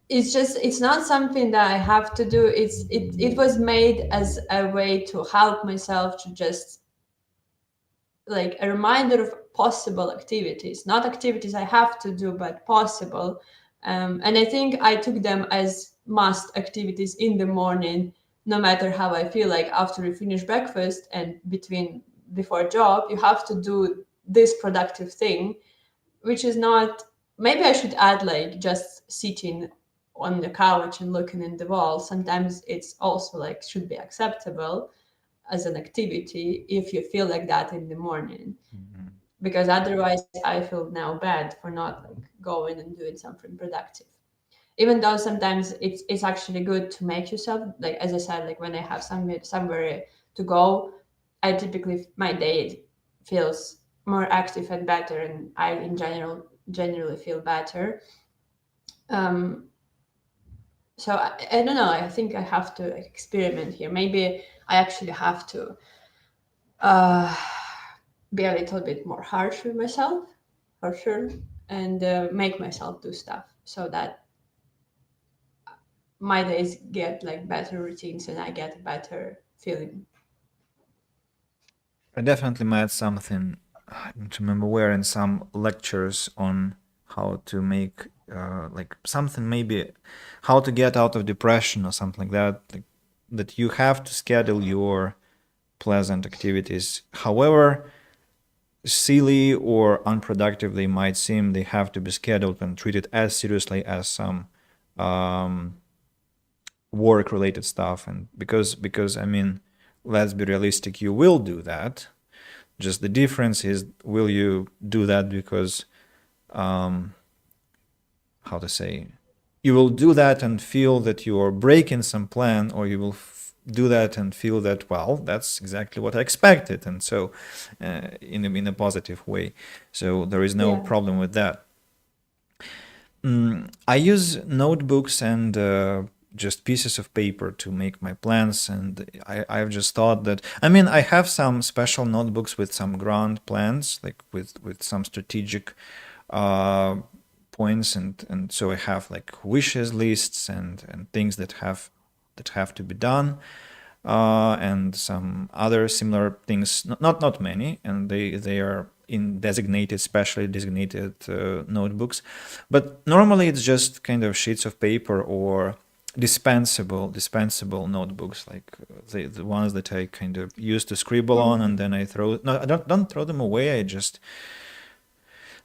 it's just it's not something that I have to do. It was made as a way to help myself to just like a reminder of possible activities, not activities I have to do, but possible. And I think I took them as must activities in the morning, no matter how I feel. Like after you finish breakfast and before job, you have to do this productive thing, which is not. Maybe I should add like just sitting on the couch and looking in the wall. Sometimes it's also like should be acceptable as an activity if you feel like that in the morning, Mhm. because otherwise I feel now bad for not like going and doing something productive, even though sometimes it's actually good to make yourself, like as I said, like when I have somewhere to go, I typically my day feels more active and better, and I in generally feel better. um so I don't know, I think I have to like, experiment here. Maybe I actually have to uh be a little bit more harsh with myself, for sure, and make myself do stuff so that my days get like better routines and I get a better feeling. I definitely met something. I don't remember where, in some lectures on how to make like something, maybe how to get out of depression or something like that. Like, that you have to schedule your pleasant activities. However silly or unproductive they might seem, they have to be scheduled and treated as seriously as some um, work related stuff. And because I mean, let's be realistic, you will do that. Just the difference is, will you do that because how to say, you will do that and feel that you are breaking some plan, or you will do that and feel that, well, that's exactly what I expected, and so in a positive way. So there is no Yeah. problem with that. I use notebooks and just pieces of paper to make my plans, and I've just thought that, I mean, I have some special notebooks with some grand plans, like with some strategic uh, points, and so I have like wishes lists and things that have to be done, and some other similar things. Not many, and they are in designated, specially designated notebooks. But normally it's just kind of sheets of paper or dispensable notebooks, like the ones that I kind of use to scribble on, and then I throw. No, I don't throw them away. I just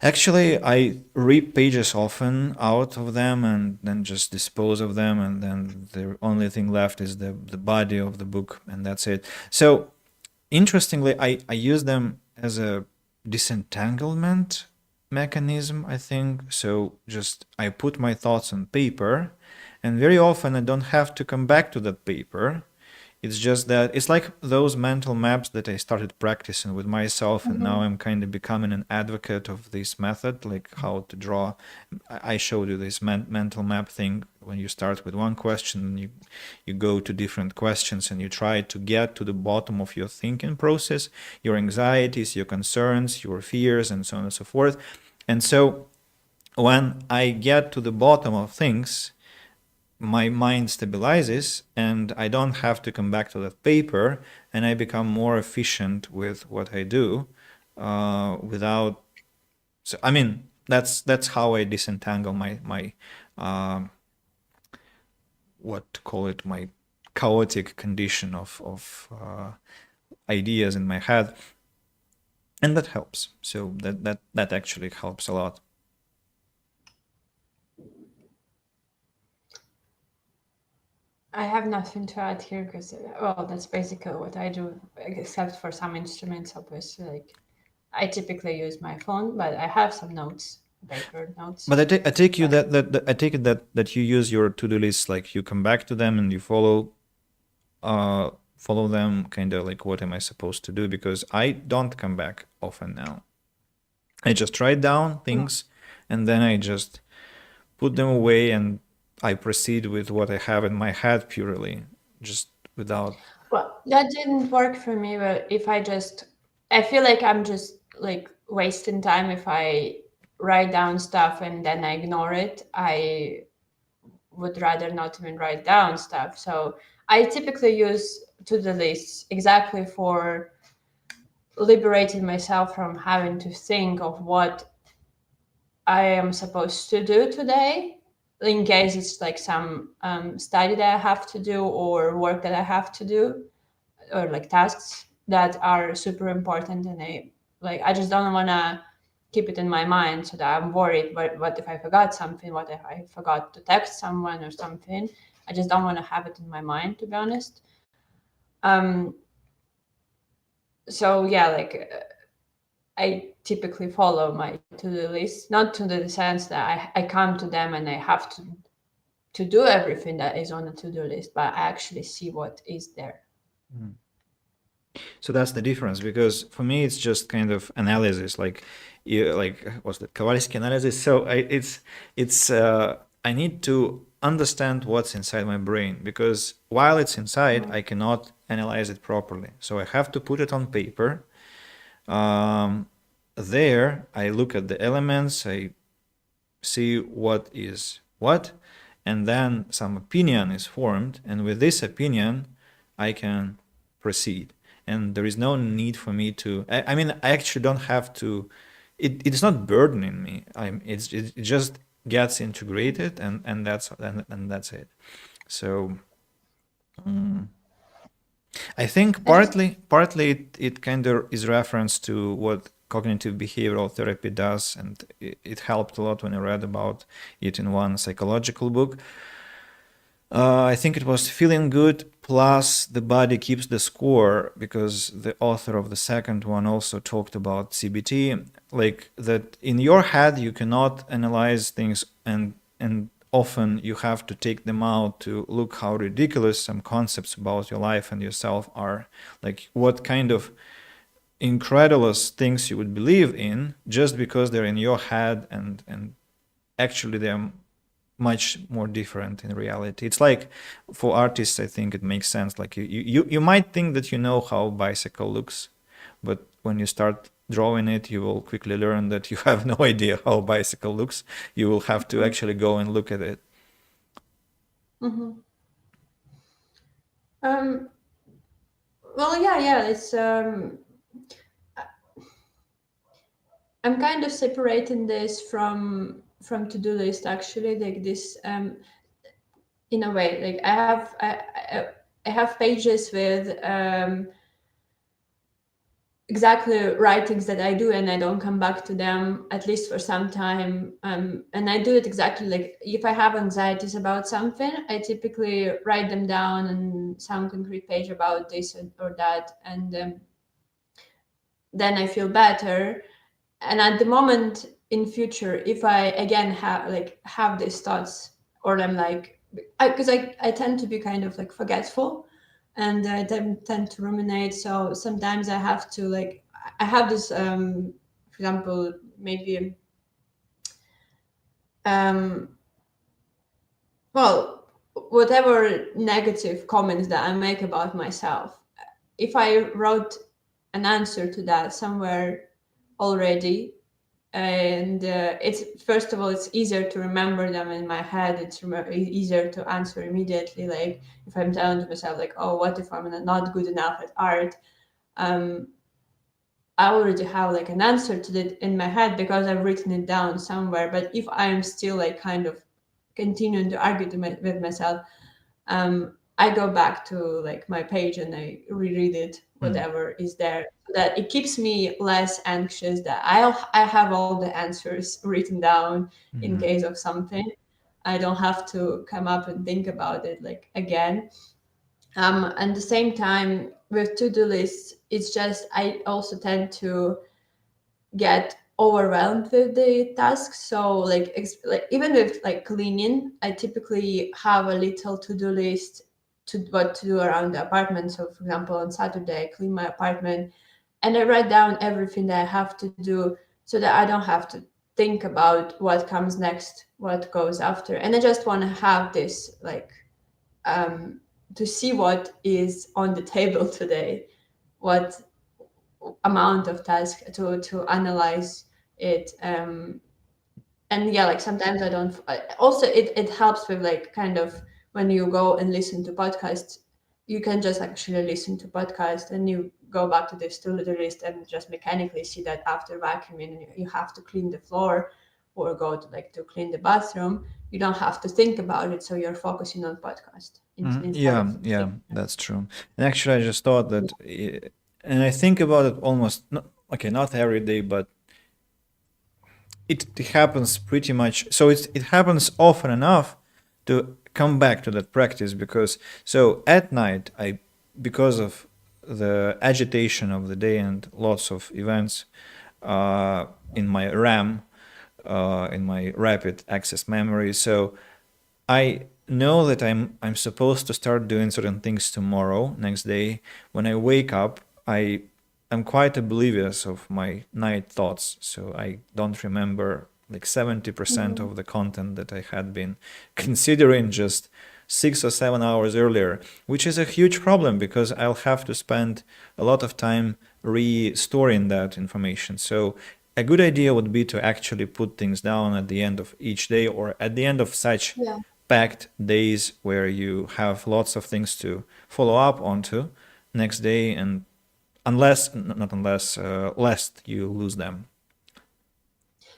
actually, I rip pages often out of them and then just dispose of them, and then the only thing left is the body of the book, and that's it. So, interestingly, I use them as a disentanglement mechanism, I think. So, just I put my thoughts on paper, and very often I don't have to come back to that paper. It's just that it's like those mental maps that I started practicing with myself, and now I'm kind of becoming an advocate of this method, like how to draw. I showed you this mental map thing. When you start with one question, and you go to different questions, and you try to get to the bottom of your thinking process, your anxieties, your concerns, your fears, and so on and so forth. And so when I get to the bottom of things, my mind stabilizes and I don't have to come back to that paper, and I become more efficient with what I do without. So I mean, that's how I disentangle my what to call it, my chaotic condition of ideas in my head, and that helps. So that actually helps a lot. I have nothing to add here because, well, that's basically what I do, except for some instruments, obviously. Like, I typically use my phone, but I have some notes, paper notes. But I take you But that I take it that you use your to-do lists, like you come back to them and you follow them, kind of like, what am I supposed to do? Because I don't come back often now. I just write down things, and then I just put them away, and I proceed with what I have in my head purely, just without. well, that didn't work for me. But if I feel like I'm just like wasting time if I write down stuff and then I ignore it. I would rather not even write down stuff. So I typically use to-do lists exactly for liberating myself from having to think of what I am supposed to do today, in case it's like some study that I have to do or work that I have to do, or like tasks that are super important, and I just don't want to keep it in my mind so that I'm worried. What if I forgot something? What if I forgot to text someone or something? I just don't want to have it in my mind, to be honest. Um, so yeah, I typically follow my to-do list, not to the sense that I come to them and I have to do everything that is on the to-do list, but I actually see what is there. So that's the difference, because for me it's just kind of analysis, like like what's that, Kowalski analysis. So I need to understand what's inside my brain, because while it's inside, I cannot analyze it properly. So I have to put it on paper. There, I look at the elements, I see what is what, and then some opinion is formed, and with this opinion I can proceed, and there is no need for me to, I mean, I actually don't have to, it's not burdening me. It just gets integrated, and that's it. So I think I just partly it kind of is reference to what cognitive behavioral therapy does, and it helped a lot when I read about it in one psychological book. I think it was Feeling Good plus The Body Keeps the Score, because the author of the second one also talked about CBT, like that in your head you cannot analyze things, and often you have to take them out to look how ridiculous some concepts about your life and yourself are, like what kind of incredulous things you would believe in just because they're in your head, and actually they're much more different in reality. It's like for artists, I think it makes sense. Like you might think that you know how a bicycle looks, but when you start drawing it, you will quickly learn that you have no idea how a bicycle looks. You will have to actually go and look at it. Mhm. Um, well, yeah, it's I'm kind of separating this from to-do list actually, like this in a way. Like I have pages with exactly writings that I do, and I don't come back to them at least for some time. And I do it exactly like if I have anxieties about something, I typically write them down on some concrete page about this or that, and then I feel better. And at the moment in future, if I again have these thoughts, or I'm like, because I tend to be kind of like forgetful, and I tend to ruminate, so sometimes I have to like, I have this for example, maybe um well, whatever negative comments that I make about myself, if I wrote an answer to that somewhere already, and it's, first of all, it's easier to remember them in my head, it's easier to answer immediately. Like if I'm telling to myself like, oh, what if I'm not good enough at art, um I already have like an answer to that in my head because I've written it down somewhere. But if I'm still like kind of continuing to argue with myself, I go back to like my page and I reread it, Mm. whatever is there, so that it keeps me less anxious that I have all the answers written down in Mhm. case of something. I don't have to come up and think about it like again. And the same time with to-do lists, it's just I also tend to get overwhelmed with the tasks. So like even with like cleaning, I typically have a little to-do list to what to do around the apartment. So for example, on Saturday, I clean my apartment and I write down everything that I have to do so that I don't have to think about what comes next, what goes after. And I just want to have this like um to see what is on the table today, what amount of task to analyze it. And yeah, like sometimes I don't also it helps with like kind of when you go and listen to podcasts, you can just actually listen to podcast and you go back to this to the list and just mechanically see that after vacuuming you have to clean the floor or go to like to clean the bathroom, you don't have to think about it, so you're focusing on podcast instead Yeah, of yeah, thinking. that's true. And actually, I just thought that, and I think about it almost, okay, not every day, but it happens pretty much. So it happens often enough to come back to that practice, because so at night I, because of the agitation of the day and lots of events in my RAM, in my rapid access memory, so I know that I'm supposed to start doing certain things tomorrow, next day. When I wake up, I'm quite oblivious of my night thoughts, so I don't remember like 70% Mhm. of the content that I had been considering just 6 or 7 hours earlier, which is a huge problem because I'll have to spend a lot of time restoring that information. So a good idea would be to actually put things down at the end of each day or at the end of such Yeah. packed days where you have lots of things to follow up onto next day, and not unless lest you lose them.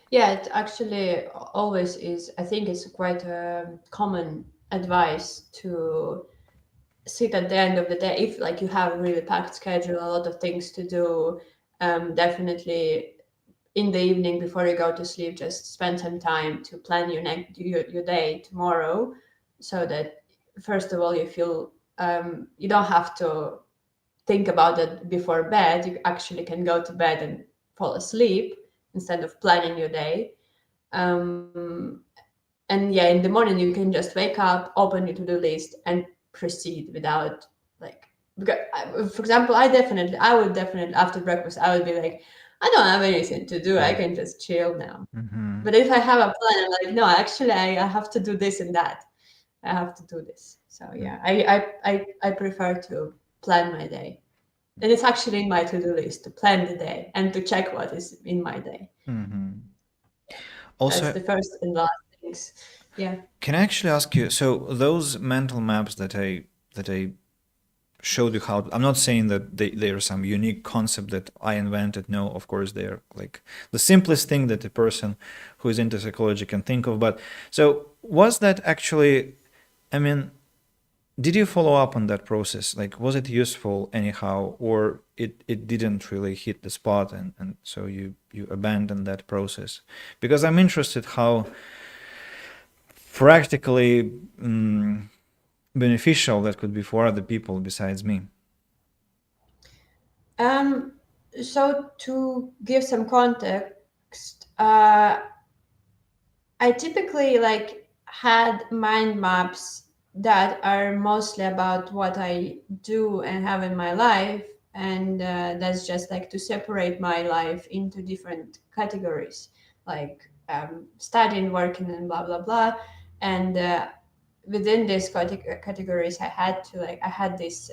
Yeah, it actually always is. I think it's quite a common advice to sit at the end of the day if like you have a really packed schedule, a lot of things to do. Definitely in the evening before you go to sleep, just spend some time to plan your day tomorrow, so that first of all you feel you don't have to think about it before bed. You actually can go to bed and fall asleep instead of planning your day. Um, and yeah, in the morning you can just wake up, open your to-do list, and proceed without like, because for example, I would definitely after breakfast I would be like, I don't have anything to do, I can just chill now. Mm-hmm. But if I have a plan, I'm like, no, actually I have to do this and that, I have to do this. So yeah, I prefer to plan my day, and it's actually in my to-do list to plan the day and to check what is in my day. Mm-hmm. That's Also, the first and last things. Yeah. can I actually ask you? So those mental maps that I showed you how. I'm not saying that they are some unique concept that I invented. No, of course they're like the simplest thing that a person who is into psychology can think of. But so was that actually? I mean, did you follow up on that process? Like, was it useful anyhow, or it didn't really hit the spot, and so you abandoned that process? Because I'm interested how practically beneficial that could be for other people besides me. Um, so to give some context, I typically like had mind maps that are mostly about what I do and have in my life, and that's just like to separate my life into different categories, like studying, working, and blah blah blah. And within these categories, I had this.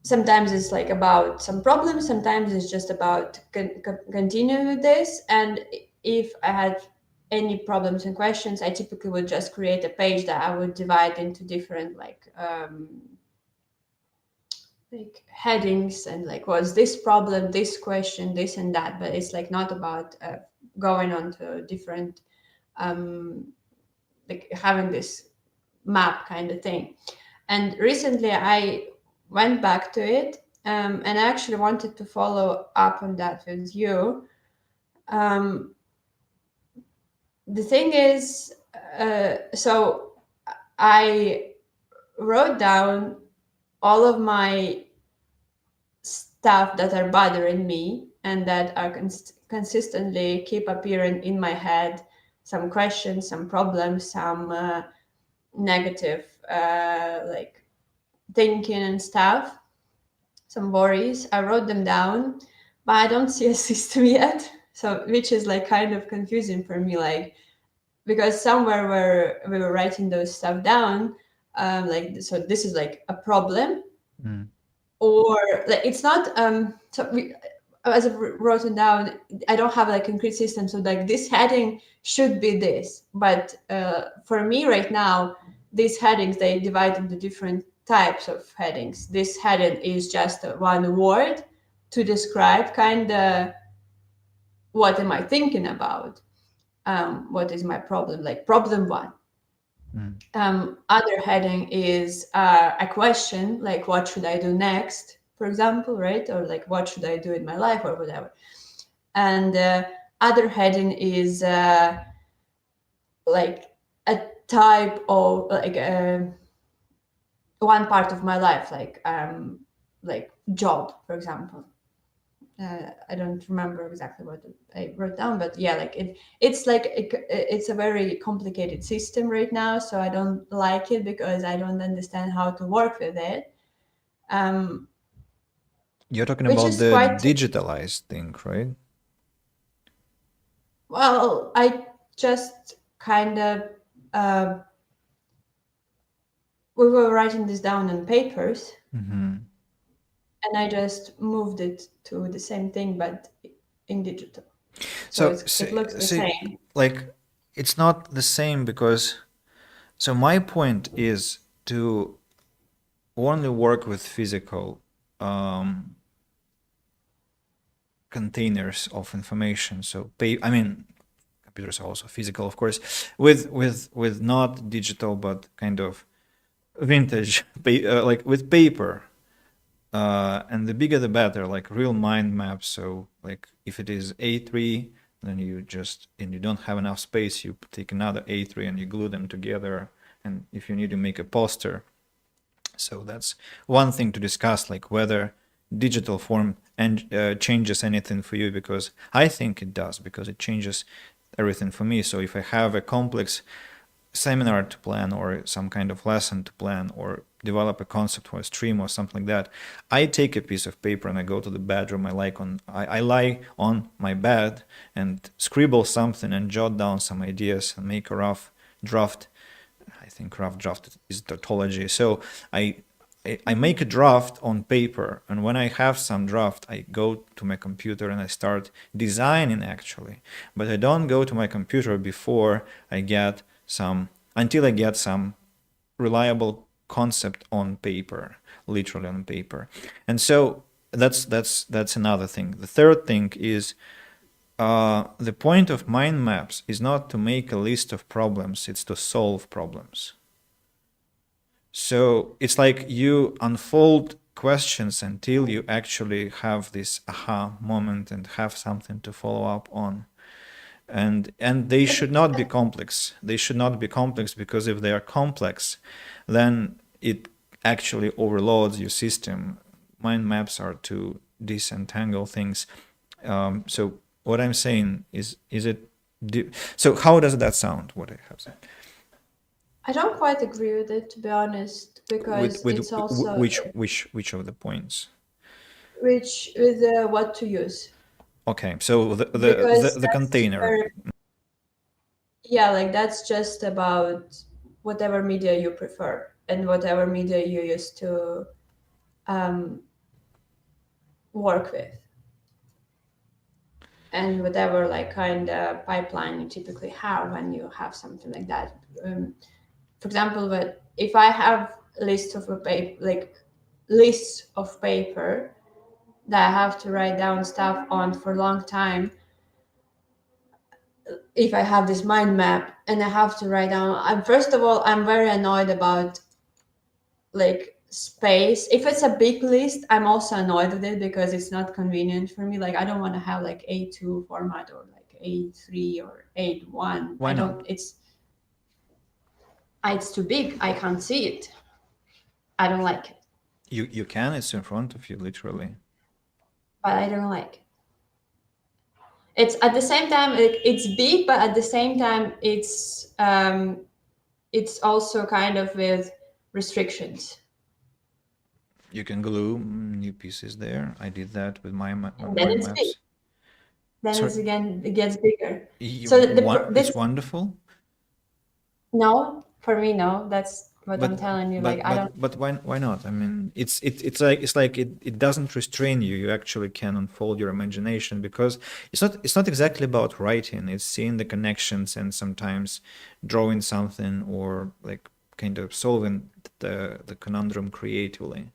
Sometimes it's like about some problems, sometimes it's just about continuing with this. And if I had any problems and questions, I typically would just create a page that I would divide into different like headings, and like was this problem, this question, this and that. But it's like not about going on to different like having this map kind of thing. And recently I went back to it, and I actually wanted to follow up on that with you. Um, the thing is, so I wrote down all of my stuff that are bothering me and that are consistently keep appearing in my head, some questions, some problems, some negative like thinking and stuff, some worries. I wrote them down, but I don't see a system yet. So, which is like kind of confusing for me, like because somewhere where we were writing those stuff down, like so this is like a problem, Mm. or like it's not. So we, as I wrote it down, I don't have like a concrete system. So like this heading should be this, but for me right now, these headings they divide into different types of headings. This heading is just one word to describe kind of what am I thinking about, what is my problem, like problem one. Mm. Other heading is a question, like what should I do next, for example, right? Or like what should I do in my life or whatever. And other heading is like a type of one part of my life, like job, for example. I don't remember exactly what I wrote down, but yeah, like it's a very complicated system right now, so I don't like it because I don't understand how to work with it. Um, You're talking which about is the quite digitalized thing, right? well. I just kind of uh, we were writing this down on papers, Mm-hmm. and I just moved it to the same thing, but in digital. So So, it looks the so same. like it's not the same because so my point is to only work with physical containers of information. So I mean, computers are also physical, of course, with not digital but kind of vintage, like with paper. And the bigger the better, like real mind maps. So like if it is A3, then you don't have enough space, you take another A3 and you glue them together. And if you need to make a poster, so that's one thing to discuss, like whether digital form and changes anything for you, because I think it does, because it changes everything for me. So if I have a complex seminar to plan or some kind of lesson to plan or develop a concept for a stream or something like that, I take a piece of paper and I go to the bedroom. I lie on my bed and scribble something and jot down some ideas and make a rough draft. I think rough draft is tautology. So I make a draft on paper, and when I have some draft, I go to my computer and I start designing actually. But I don't go to my computer before I get until I get some reliable concept on paper, literally on paper. And so that's another thing. The third thing is the point of mind maps is not to make a list of problems, it's to solve problems. So it's like you unfold questions until you actually have this aha moment and have something to follow up on. And they should not be complex. They should not be complex, because if they are complex, then it actually overloads your system. Mind maps are to disentangle things. So what I'm saying is it? So how does that sound? What I have said. I don't quite agree with it, to be honest, because With it's also which of the points? which with what to use, Okay, so because the that's container. very, yeah, like that's just about whatever media you prefer and whatever media you use to um, work with, and whatever like kind of pipeline you typically have when you have something like that. For example, but if I have a list of a paper, like lists of paper that I have to write down stuff on for a long time, if I have this mind map and I have to write down, first of all, I'm very annoyed about like space. If it's a big list, I'm also annoyed with it because it's not convenient for me. Like I don't want to have like A2 format or like A3 or A1. Why I not? don't, it's too big. I can't see it. I don't like it. You can. It's in front of you, literally. But I don't like it. It's at the same time like, it's big, but at the same time it's also kind of with restrictions. You can glue new pieces there. I did that with my And then mind it's big. maps. Then Sorry, it's again it gets bigger. So it's this wonderful. no for me no. That's what But I'm telling you. Like I don't. why not? I mean, it's like it doesn't restrain you. You actually can unfold your imagination, because it's not exactly about writing. It's seeing the connections and sometimes drawing something, or like kind of solving the conundrum creatively.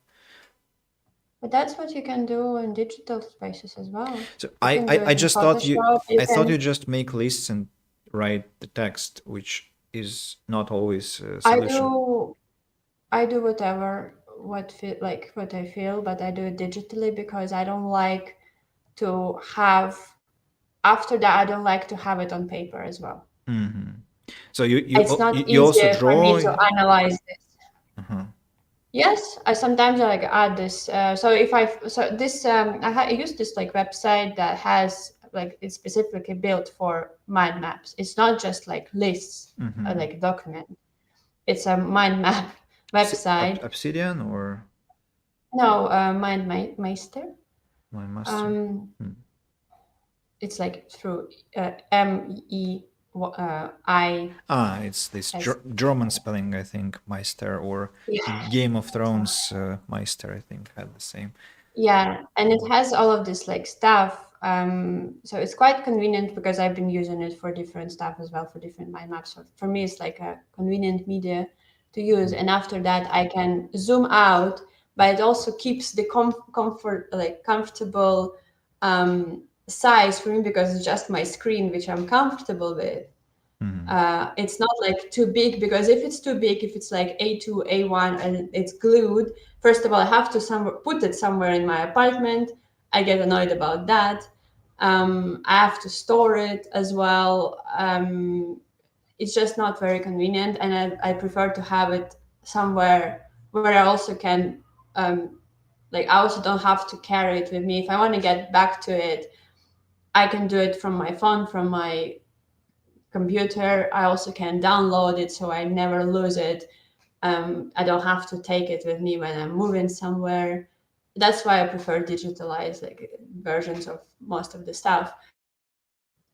But that's what you can do in digital spaces as well. So You can do I it in just thought Photoshop. You I thought can. you just make lists and write the text, which is not always a I solution. do. I do whatever what I feel, but I do it digitally because I don't like to have. After that, I don't like to have it on paper as well. So It's not you also easier for me draw. to analyze this. Uh-huh. Yes, I sometimes like add this. So if I so this I use this like website that has like it's specifically built for mind maps. It's not just like lists, like document. It's a mind map website. Obsidian or No, Meister. my master? Um, it's like through MEI It's this S. German spelling, I think, Meister, or Yeah. Game of Thrones Meister, I think, had the same. Yeah, and it has all of this like stuff So it's quite convenient because I've been using it for different stuff as well, for different mind maps. So for me, it's like a convenient media to use. And after that, I can zoom out, but it also keeps the comfortable size for me because it's just my screen, which I'm comfortable with. Mm-hmm. It's not like too big, because if it's too big, if it's like A2, A1 and it's glued, first of all, I have to put it somewhere in my apartment. I get annoyed about that. I have to store it as well. It's just not very convenient, and I prefer to have it somewhere where I also can, like, I also don't have to carry it with me. If I want to get back to it, I can do it from my phone, from my computer. I also can download it so I never lose it. I don't have to take it with me when I'm moving somewhere. That's why I prefer digitalized like versions of most of the stuff.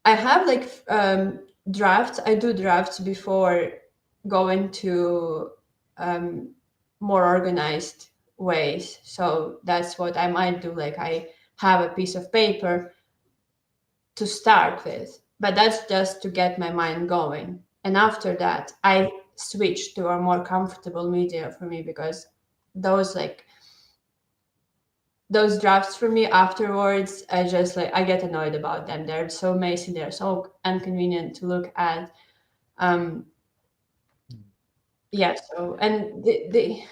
I have like drafts. I do drafts before going to um, more organized ways. So that's what I might do. Like I have a piece of paper to start with, but that's just to get my mind going. And after that, I switch to a more comfortable media for me, because those like those drafts for me afterwards, I just like I get annoyed about them. They're so messy, they're so inconvenient to look at. Um, yeah. So and the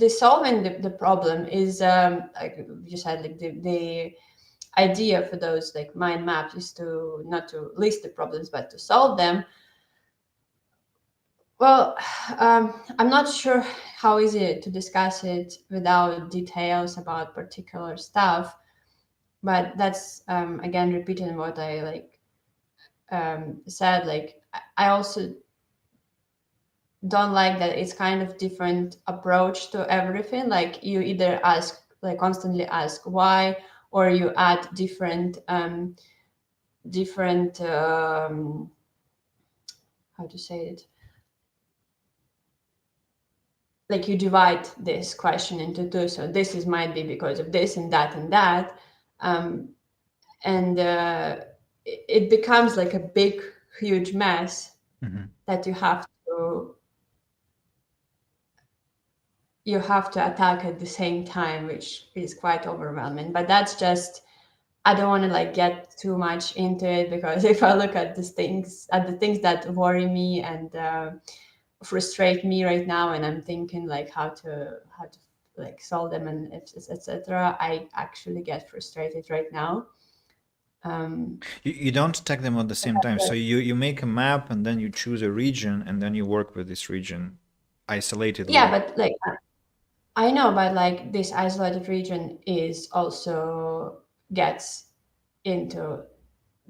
solving the problem is like you said, like the idea for those like mind maps is to not to list the problems but to solve them. Well, I'm not sure how easy to discuss it without details about particular stuff, but that's again repeating what I like said. Like I also don't like that it's kind of different approach to everything. Like you either ask like constantly ask why, or you add different how to say it, like you divide this question into two. So this is might be because of this and that, um, and it becomes like a big huge mess Mm-hmm. that you have to attack at the same time, which is quite overwhelming. But that's just, I don't want to like get too much into it, because if I look at the things that worry me and frustrate me right now, and I'm thinking like how to like solve them and etc., I actually get frustrated right now. um You don't tag them at the same time. So you make a map and then you choose a region and then you work with this region yeah, isolatedly. but like I know, but like this isolated region is also gets into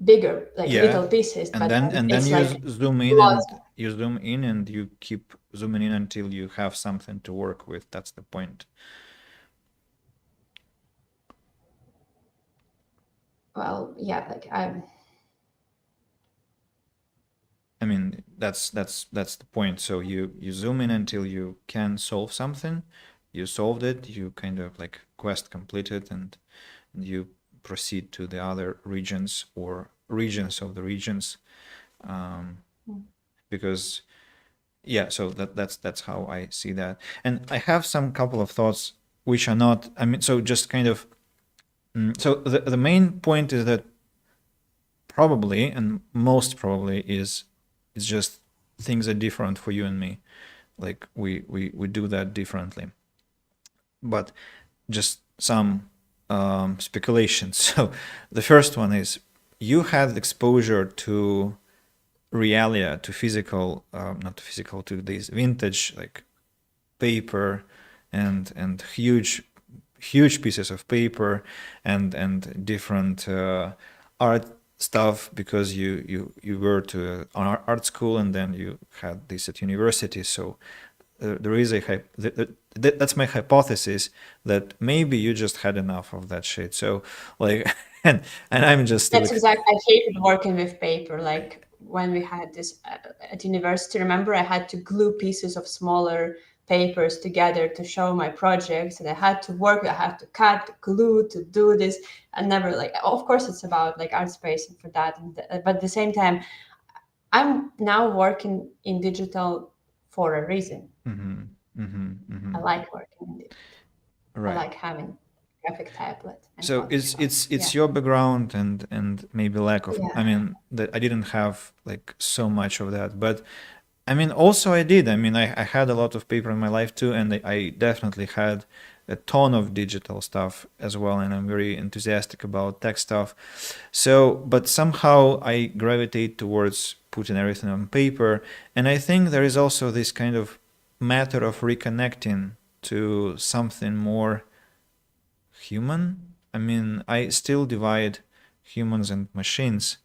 bigger like Yeah. little pieces, And but then it's you like zoom in lots. and you zoom in and you keep zooming in until you have something to work with. That's the point. Well, yeah, like I mean, that's the point. So you zoom in until you can solve something. You solved it. You kind of like quest completed, and you proceed to the other regions or regions of the regions. Um, because yeah, so that's how I see that. And I have some couple of thoughts which are not. I mean, so just kind of. So the main point is that probably and most probably is it's just things are different for you and me. Like we do that differently. But just some speculations. So the first one is you had exposure to realia, to physical, not physical, to these vintage like paper and huge pieces of paper and different art stuff because you were to an art school and then you had this at university. So there is that's my hypothesis that maybe you just had enough of that shit. So like and I'm just That's like exactly. I hated working with paper. Like when we had this at university, remember I had to glue pieces of smaller papers together to show my projects, and I had to work, I had to cut, glue, to do this. And never like, of course it's about like art space and for that, but at the same time, I'm now working in digital for a reason. Mm-hmm. Mm-hmm. Mm-hmm. I like working in it. I Right. like having graphic tablet and So it's Photoshop. it's Yeah. it's your background and maybe lack of, I Yeah. mean, that I didn't have like so much of that, but I mean also I did. I mean I had a lot of paper in my life too, and I definitely had a ton of digital stuff as well, and I'm very enthusiastic about tech stuff. So but somehow I gravitate towards putting everything on paper, and I think there is also this kind of matter of reconnecting to something more human. I mean, I still divide humans and machines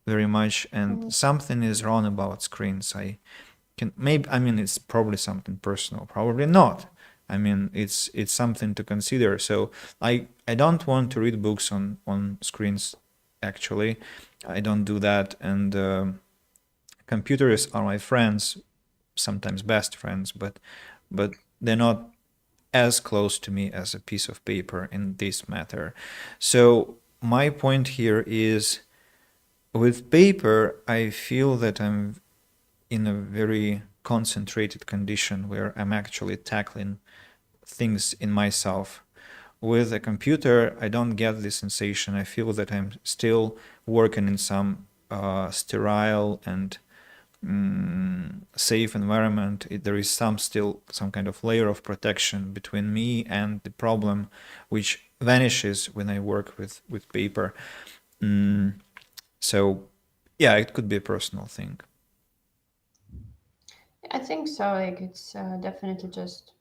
very much, and Mhm. something is wrong about screens. I can maybe, I mean, it's probably something personal, probably not. I mean, it's something to consider. So I don't want to read books on screens. Actually, I don't do that, and computers are my friends, sometimes best friends, but they're not as close to me as a piece of paper in this matter. So my point here is, with paper, I feel that I'm in a very concentrated condition where I'm actually tackling things in myself. With a computer, I don't get this sensation. I feel that I'm still working in some sterile and safe environment. There is still some kind of layer of protection between me and the problem, which vanishes when I work with paper. So yeah, it could be a personal thing. I think so. Like it's definitely just,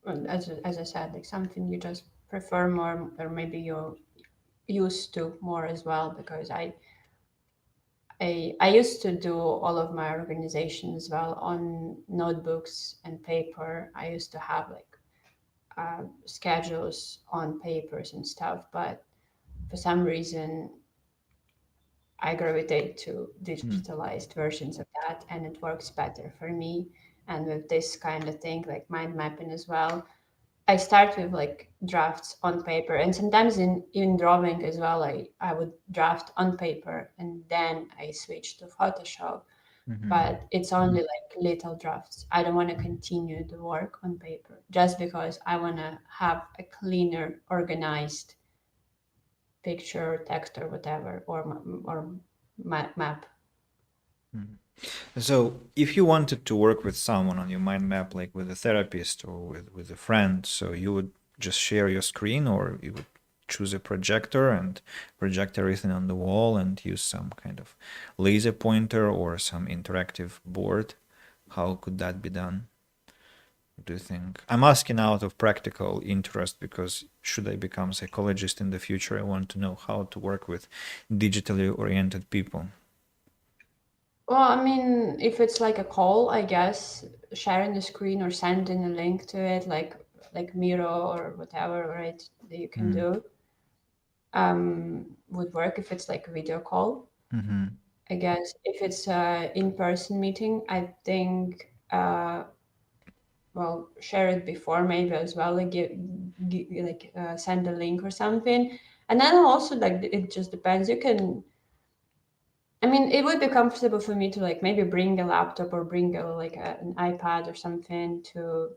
well, as I said, like something you just prefer more, or maybe you're used to more as well. Because I used to do all of my organization as well on notebooks and paper. I used to have like schedules on papers and stuff, but for some reason I gravitate to Mm. digitalized versions of that, and it works better for me. And with this kind of thing, like mind mapping as well, I start with like drafts on paper, and sometimes in drawing as well. I would draft on paper and then I switch to Photoshop, Mm-hmm. but it's only like little drafts. I don't want to continue the work on paper just because I want to have a cleaner, organized picture, text, or whatever, or map. So if you wanted to work with someone on your mind map, like with a therapist or with a friend, so you would just share your screen, or you would choose a projector and project everything on the wall and use some kind of laser pointer or some interactive board. How could that be done? What do you think? I'm asking out of practical interest because should I become a psychologist in the future, I want to know how to work with digitally oriented people. Well, I mean, if it's like a call, I guess sharing the screen or sending a link to it, like Miro or whatever, right? That you can Mm. do, would work if it's like a video call. Mm-hmm. I guess if it's a in-person meeting, I think well, share it before maybe as well, like send a link or something. And then also like it just depends. You can, I mean, it would be comfortable for me to like maybe bring a laptop or bring an iPad or something to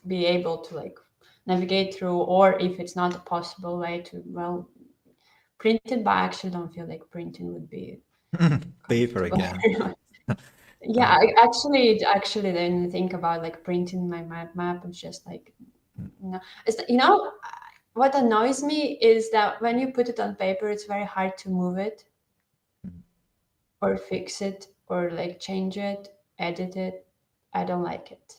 be able to like navigate through, or if it's not a possible way to, well, print it, but I actually don't feel like printing would be Paper comfortable. again. Yeah, Uh, actually, then you think about like printing my map, it's just like, no. What annoys me is that when you put it on paper, it's very hard to move it or fix it or like change it, edit it. I don't like it.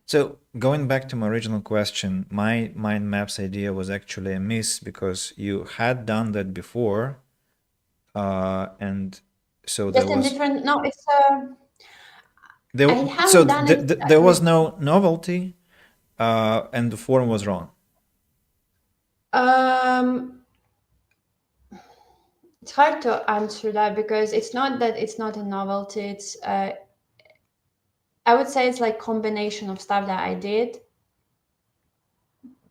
So going back to my original question, my mind maps idea was actually a miss because you had done that before, and so there Just in was different. No, it's there. I So haven't done it there was with. no novelty, and the form was wrong. Um, it's hard to answer that because it's not that it's not a novelty. I would say it's like combination of stuff that I did.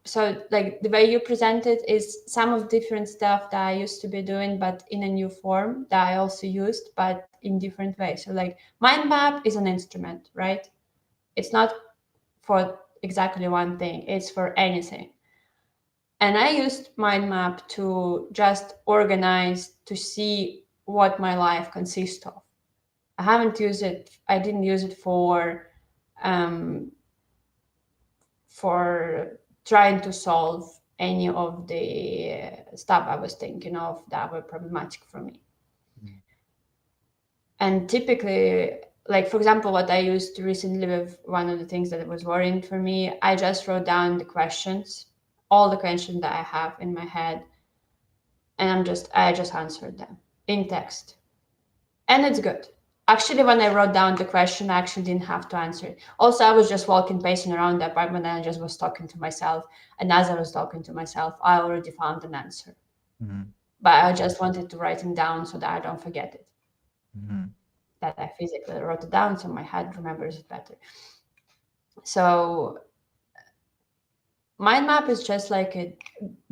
So like the way you present it is some of different stuff that I used to be doing, but in a new form that I also used, but in different ways. So like mind map is an instrument, right? It's not for exactly one thing, it's for anything. And I used mind map to just organize to see what my life consists of. I didn't use it um, for trying to solve any of the stuff I was thinking of that were problematic for me. Mm. And typically, like for example, what I used recently with one of the things that was worrying for me, I just wrote down the questions, all the questions that I have in my head, and I just answered them in text. And it's good. Actually, when I wrote down the question, I actually didn't have to answer it. Also, I was just walking, pacing around the apartment, and I just was talking to myself. And as I was talking to myself, I already found an answer. Mhm. But I just wanted to write it down so that I don't forget it. Mhm. That I physically wrote it down so my head remembers it better. So mind map is just like a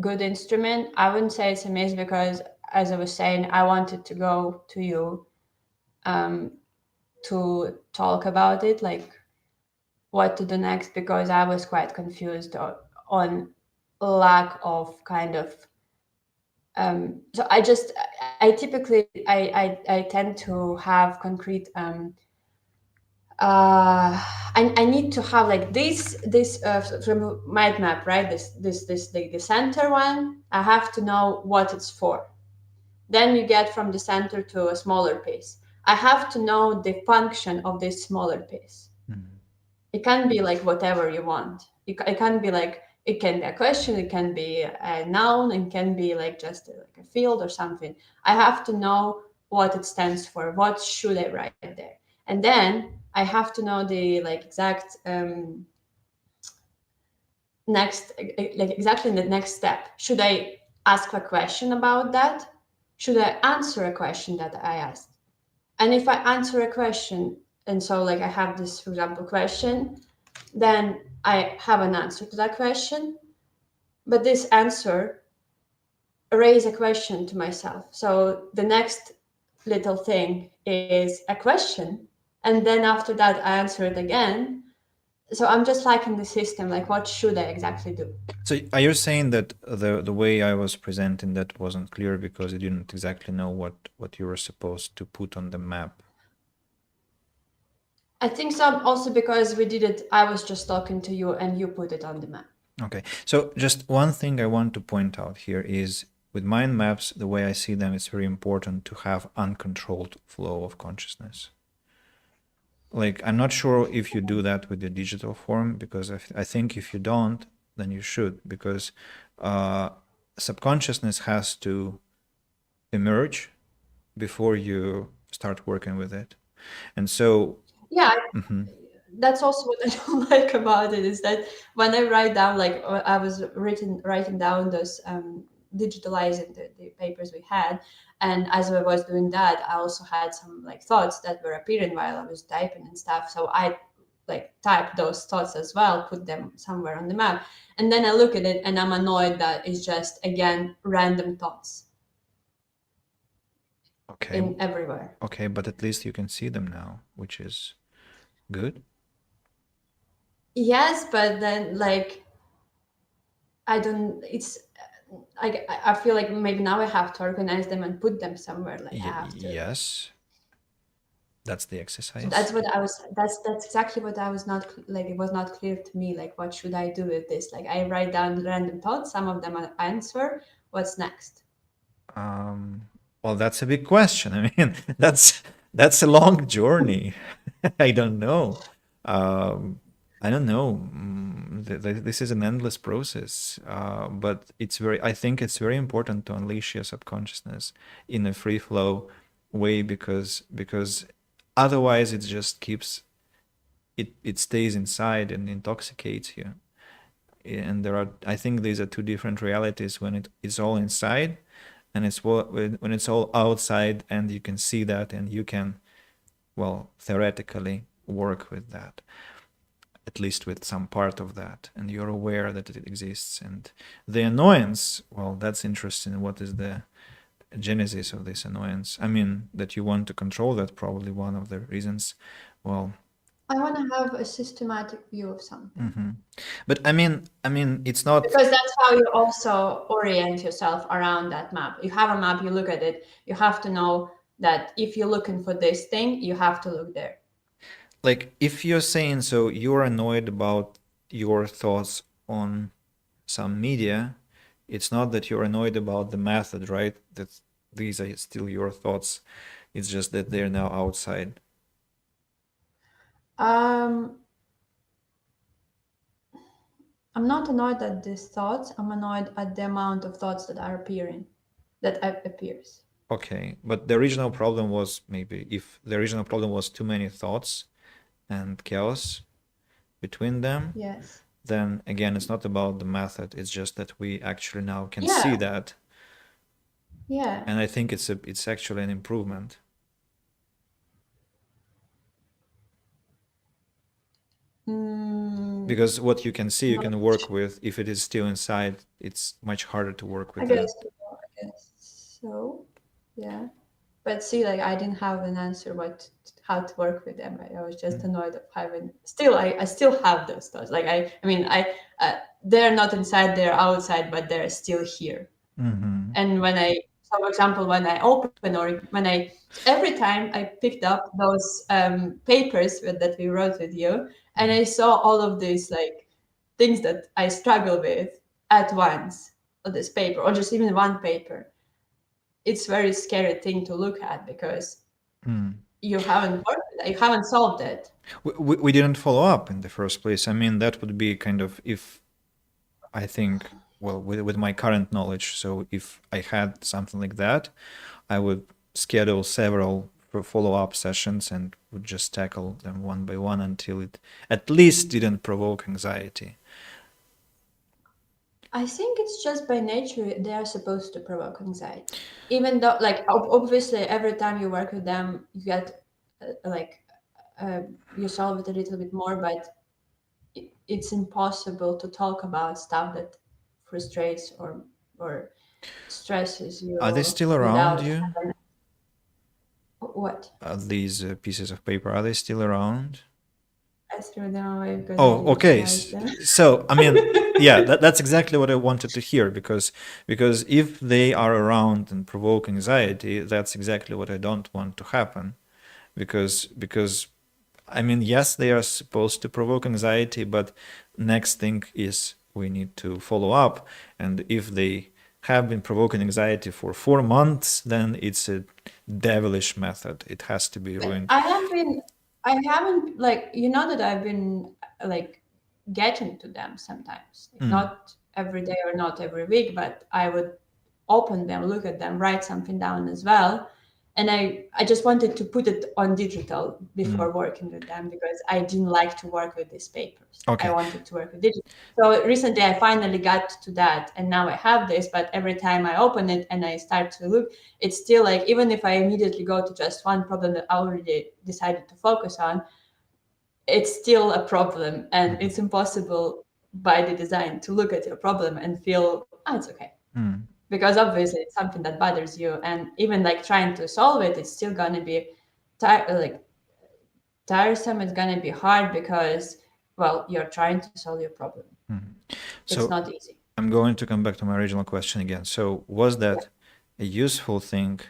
good instrument. I wouldn't say it's amazing because, as I was saying, I wanted to go to you um, to talk about it, like what to do next, because I was quite confused on lack of kind of. So I typically I tend to have concrete. I need to have like this from mind map, right? This like the center one. I have to know what it's for. Then you get from the center to a smaller piece. I have to know the function of this smaller piece. Mhm. It can be like whatever you want. It can be like it can be a question, it can be a noun, it can be like just like a field or something. I have to know what it stands for. What should I write there? And then I have to know the like exact next like exactly the next step. Should I ask a question about that? Should I answer a question that I asked? And if I answer a question, and so like I have this, for example, question, then I have an answer to that question. But this answer raise a question to myself. So the next little thing is a question. And then after that, I answer it again. So I'm just liking the system. Like, what should I exactly do? So are you saying that the way I was presenting that wasn't clear because you didn't exactly know what you were supposed to put on the map? I think so. Also because we did it, I was just talking to you and you put it on the map. Okay. So just one thing I want to point out here is with mind maps, the way I see them, it's very important to have uncontrolled flow of consciousness. Like, I'm not sure if you do that with the digital form, because I think if you don't, then you should, because uh, subconsciousness has to emerge before you start working with it. And so, Yeah, mhm, that's also what I don't like about it is that when I write down, like I was writing down those digitalizing the papers we had, and as I was doing that, I also had some like thoughts that were appearing while I was typing and stuff. So I like type those thoughts as well, put them somewhere on the map, and then I look at it and I'm annoyed that it's just again random thoughts okay, in everywhere. okay, but at least you can see them now, which is good. Yes, but then like I don't. It's I feel like maybe now I have to organize them and put them somewhere. Like I have to. Yes, that's the So exercise. that's what I was. That's exactly what I was not like. It was not clear to me. Like, what should I do with this? Like, I write down random thoughts. Some of them I answer. What's next? Um, well, that's a big question. I mean, that's a long journey. I don't know. Um, I don't know. This is an endless process, but it's very. I think it's very important to unleash your subconsciousness in a free flow way because otherwise it just keeps it stays inside and intoxicates you. And there are, I think these are two different realities when it's all inside and it's when it's all outside and you can see that and you can, well, theoretically work with that, at least with some part of that, and you're aware that it exists. And the annoyance, well, that's interesting. What is the genesis of this annoyance? I mean, that you want to control that, probably one of the reasons. Well, I want to have a systematic view of something. but I mean, it's not Because that's how you also orient yourself around that map. You have a map, you look at it, you have to know that if you're looking for this thing, you have to look there. like, if you're saying so, you're annoyed about your thoughts on some media. It's not that you're annoyed about the method, right? That these are still your thoughts. It's just that they're now outside. Um, I'm not annoyed at these thoughts. I'm annoyed at the amount of thoughts that are appearing, appears. Okay, but the original problem was, maybe if the original problem was too many thoughts and chaos between them, Yes. then again, it's not about the method. It's just that we actually now can Yeah. see that, Yeah. and I think it's actually an improvement. Mm, Because what you can see, you not can work with. If it is still inside, it's much harder to work I with that. guess so. I guess so. Yeah. But see, like I didn't have an answer how to work with them. I was just annoyed of having. Still, I still have those thoughts. Like I mean, they're not inside, they're outside, but they're still here. Mm-hmm. And so for example, when I open or when every time I picked up those papers that we wrote with you, and I saw all of these like things that I struggle with at once on this paper, or just even one paper, it's very scary thing to look at because you haven't solved it. We didn't follow up in the first place. I mean, that would be kind of, if I think, well, with my current knowledge, so if I had something like that, I would schedule several follow-up sessions and would just tackle them one by one until it at least didn't provoke anxiety. I think it's just by nature they are supposed to provoke anxiety. Even though, like, obviously, every time you work with them, you get like you solve it a little bit more, but it's impossible to talk about stuff that frustrates or stresses Are they you still around without you? having what These pieces of paper, are they still around? I threw them away because I Oh, didn't okay. like them. So, I mean, yeah, that's exactly what I wanted to hear, because if they are around and provoke anxiety, that's exactly what I don't want to happen. Because I mean, yes, they are supposed to provoke anxiety, but next thing is we need to follow up. And if they have been provoking anxiety for 4 months, then it's a devilish method. It has to be But ruined. I haven't like that I've been like getting to them sometimes, like, not every day or not every week, but I would open them, look at them, write something down as well. And I just wanted to put it on digital before working with them because I didn't like to work with these papers. I Okay. wanted to work with digital. So recently I finally got to that and now I have this, but every time I open it and I start to look, it's still like, even if I immediately go to just one problem that I already decided to focus on, it's still a problem and it's impossible by the design to look at your problem and feel, oh, it's okay. Because obviously it's something that bothers you. And even like trying to solve it, it's still going to be like tiresome. It's going to be hard because, well, you're trying to solve your problem. It's So not easy. I'm going to come back to my original question again. So was that a useful thing,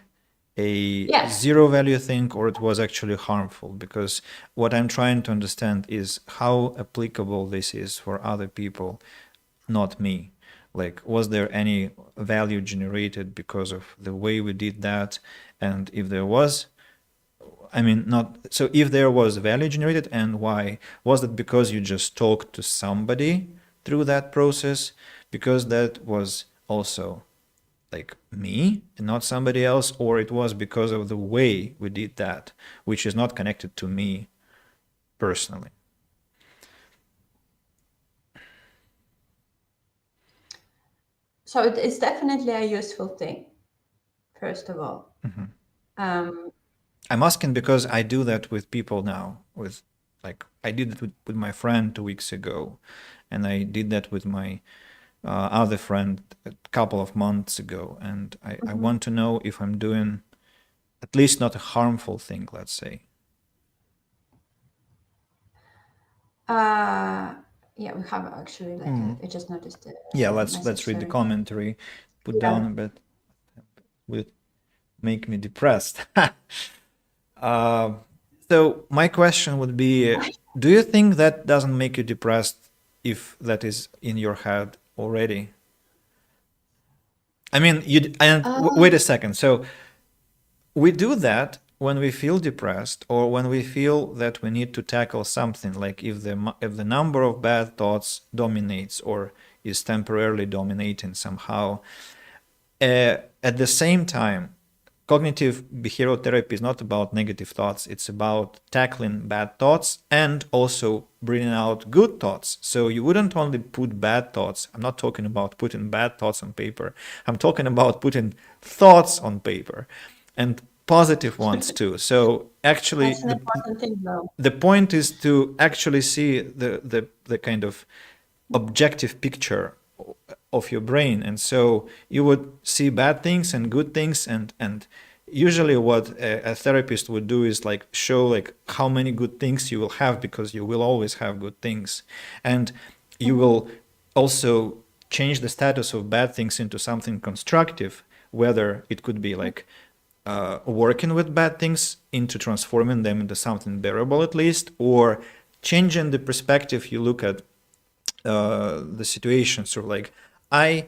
a Yes. zero value thing, or it was actually harmful? Because what I'm trying to understand is how applicable this is for other people, not me. Like, was there any value generated because of the way we did that? And if there was, I mean, not so, if there was value generated, and why? Was it because you just talked to somebody through that process? Because that was also like me and not somebody else, or it was because of the way we did that, which is not connected to me personally. So it's definitely a useful thing, first of all. I'm asking because I do that with people now, with like I did it with my friend 2 weeks ago, and I did that with my other friend a couple of months ago, and I Mhm. want to know if I'm doing at least not a harmful thing, let's say. Uh, yeah, we have actually like Mm. I just noticed the Yeah, let's message. read the Sorry. commentary. Put Yeah. down a bit would make me depressed. uh, so my question would be, do you think that doesn't make you depressed if that is in your head already? I mean, wait Um, a second. So we do that when we feel depressed or when we feel that we need to tackle something, like if the number of bad thoughts dominates or is temporarily dominating somehow. At the same time, cognitive behavioral therapy is not about negative thoughts. It's about tackling bad thoughts and also bringing out good thoughts. So you wouldn't only put bad thoughts. I'm not talking about putting bad thoughts on paper. I'm talking about putting thoughts on paper and positive ones too. So actually, that's an important thing, though. the point is to actually see the kind of objective picture of your brain, and so you would see bad things and good things, and usually what a therapist would do is like show like how many good things you will have, because you will always have good things, and you Mhm. will also change the status of bad things into something constructive, whether it could be like working with bad things into transforming them into something bearable at least, or changing the perspective you look at the situation. So like I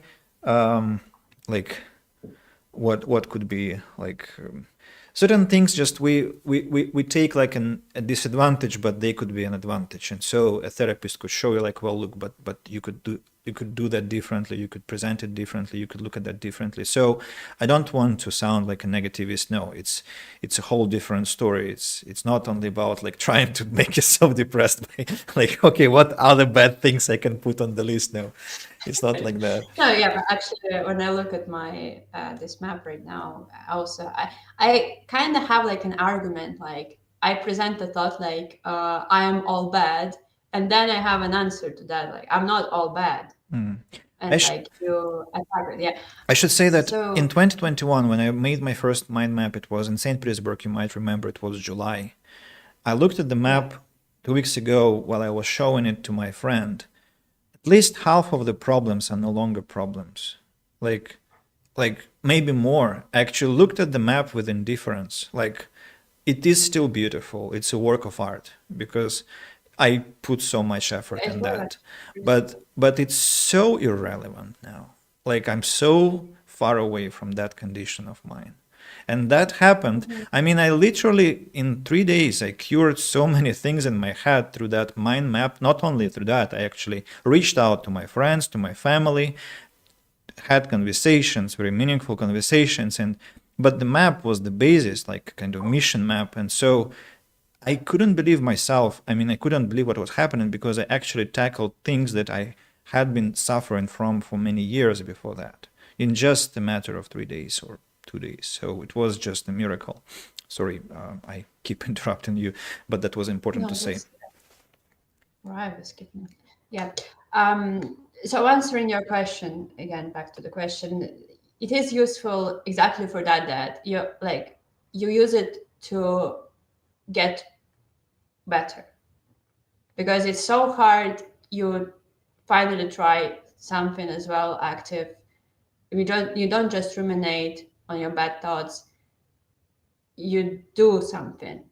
like what could be like certain things just we take like a disadvantage, but they could be an advantage, and so a therapist could show you like, well, look, but you could do that differently, you could present it differently, you could look at that differently. So I don't want to sound like a negativist. No, it's a whole different story. It's not only about like trying to make yourself depressed by like, okay, what other bad things I can put on the list now. It's not like that. No, yeah, but actually, when I look at my this map right now, I kind of have like an argument. Like I present the thought like I am all bad, and then I have an answer to that. Like I'm not all bad, I, and sh- like you attack it. Yeah. I should say that in So 2021, when I made my first mind map, it was in St. Petersburg. You might remember it was July. I looked at the yeah. map 2 weeks ago while I was showing it to my friend. At least half of the problems are no longer problems. Like, like maybe more. I actually looked at the map with indifference. Like, it is still beautiful. It's a work of art because I put so much effort It in was that. actually But it's so irrelevant now. Like I'm so far away from that condition of mine. And that happened. Mhm. I mean, I literally in 3 days I cured so many things in my head through that mind map. Not only through that, I actually reached out to my friends, to my family, had conversations, very meaningful conversations, and but the map was the basis, like kind of mission map, and so I couldn't believe myself. I mean, I couldn't believe what was happening because I actually tackled things that I had been suffering from for many years before that in just a matter of 3 days or 2 days. So it was just a miracle. Sorry, I keep interrupting you, but that was important to no, say. that's right. I was skipping. Yeah. So answering your question again, back to the question, it is useful exactly for that. That you like you use it to get better because it's so hard. You finally try something as well active. You don't just ruminate on your bad thoughts. You do something.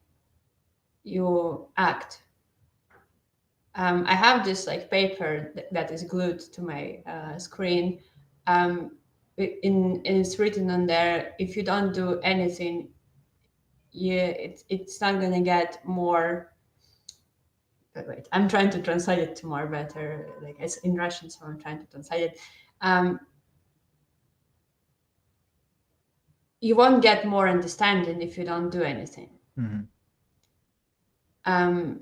You act. I have this like paper that is glued to my screen. It's written on there. If you don't do anything, it's not gonna get more. Wait, I'm trying to translate it to more better. Like it's in Russian, so I'm trying to translate it. Um, you won't get more understanding if you don't do anything. Mhm. Um,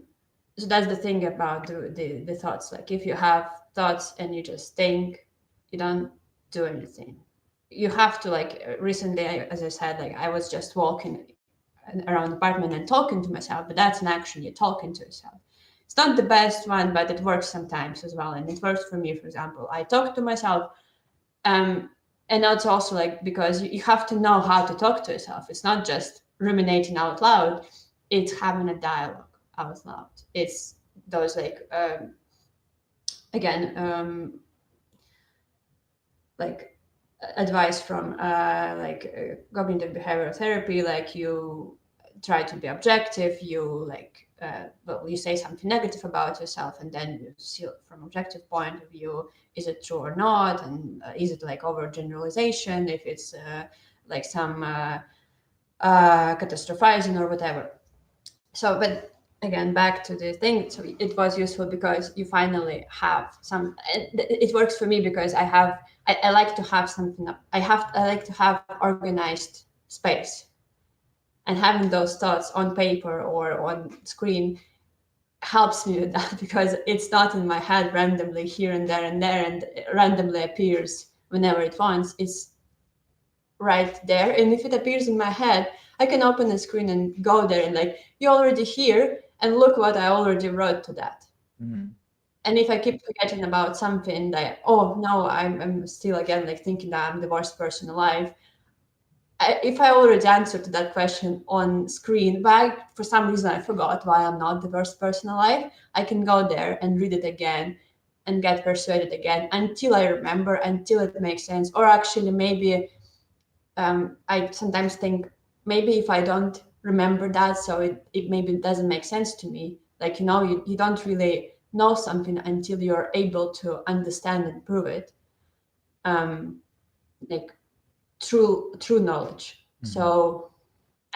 so that's the thing about the thoughts. Like if you have thoughts and you just think, you don't do anything. You have to like recently, as I said, like I was just walking around the apartment and talking to myself, but that's an action. You're talking to yourself. It's not the best one, but it works sometimes as well. And it works for me, for example. I talk to myself, and that's also like, because you have to know how to talk to yourself. It's not just ruminating out loud, it's having a dialogue out loud. It's those like, again, like advice from cognitive behavioral therapy, like you try to be objective, you like well, you say something negative about yourself, and then you see from objective point of view, is it true or not, and is it like overgeneralization, if it's like some catastrophizing or whatever. So, but again, back to the thing, so it was useful because you finally have some, it works for me because I like to have something, I like to have organized space, and having those thoughts on paper or on screen helps me with that because it's not in my head randomly here and there and randomly appears whenever it wants. It's right there, and if it appears in my head, I can open the screen and go there and like, you're already here, and look what I already wrote to that. Mm-hmm. And if I keep forgetting about something, that, oh no, I'm still again like thinking that I'm the worst person alive. If I already answered to that question on screen, but for some reason I forgot why I'm not the worst person alive, I can go there and read it again and get persuaded again until I remember, until it makes sense. Or actually, maybe I sometimes think, maybe if I don't remember that, so it maybe doesn't make sense to me. Like, you don't really know something until you're able to understand and prove it. Like true knowledge. Mm-hmm. So,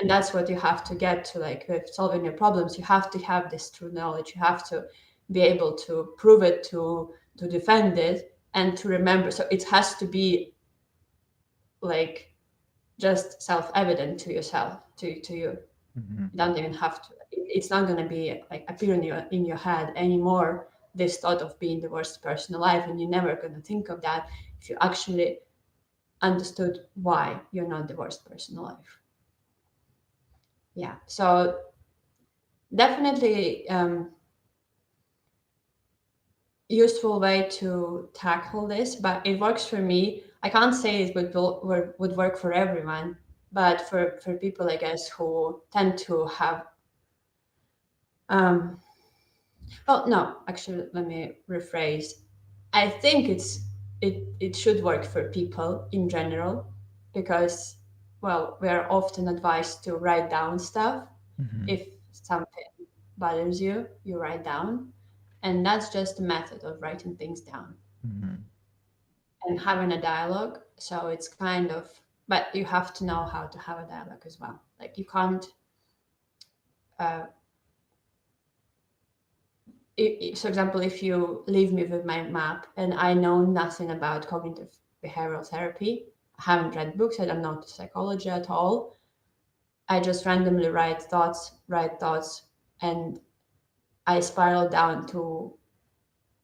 and that's what you have to get to, like with solving your problems. You have to have this true knowledge. You have to be able to prove it, to defend it, and to remember. So it has to be like just self-evident to yourself, to you. Mm-hmm. You don't even have to. It's not going to be like appear in your head anymore, this thought of being the worst person alive, and you're never going to think of that if you actually understood why you're not the worst person alive. Yeah. So definitely useful way to tackle this, but it works for me. I can't say it would work for everyone, but for people, I guess, who tend to have um well, no, actually, let me rephrase. I think it should work for people in general because, well, we are often advised to write down stuff. Mm-hmm. If something bothers you, you write down, and that's just a method of writing things down Mm-hmm. and having a dialogue. So it's kind of, but you have to know how to have a dialogue as well. Like, you can't. Uh, for example, if you leave me with my map and I know nothing about cognitive behavioral therapy, I haven't read books, I don't know psychology at all. I just randomly write thoughts, and I spiral down to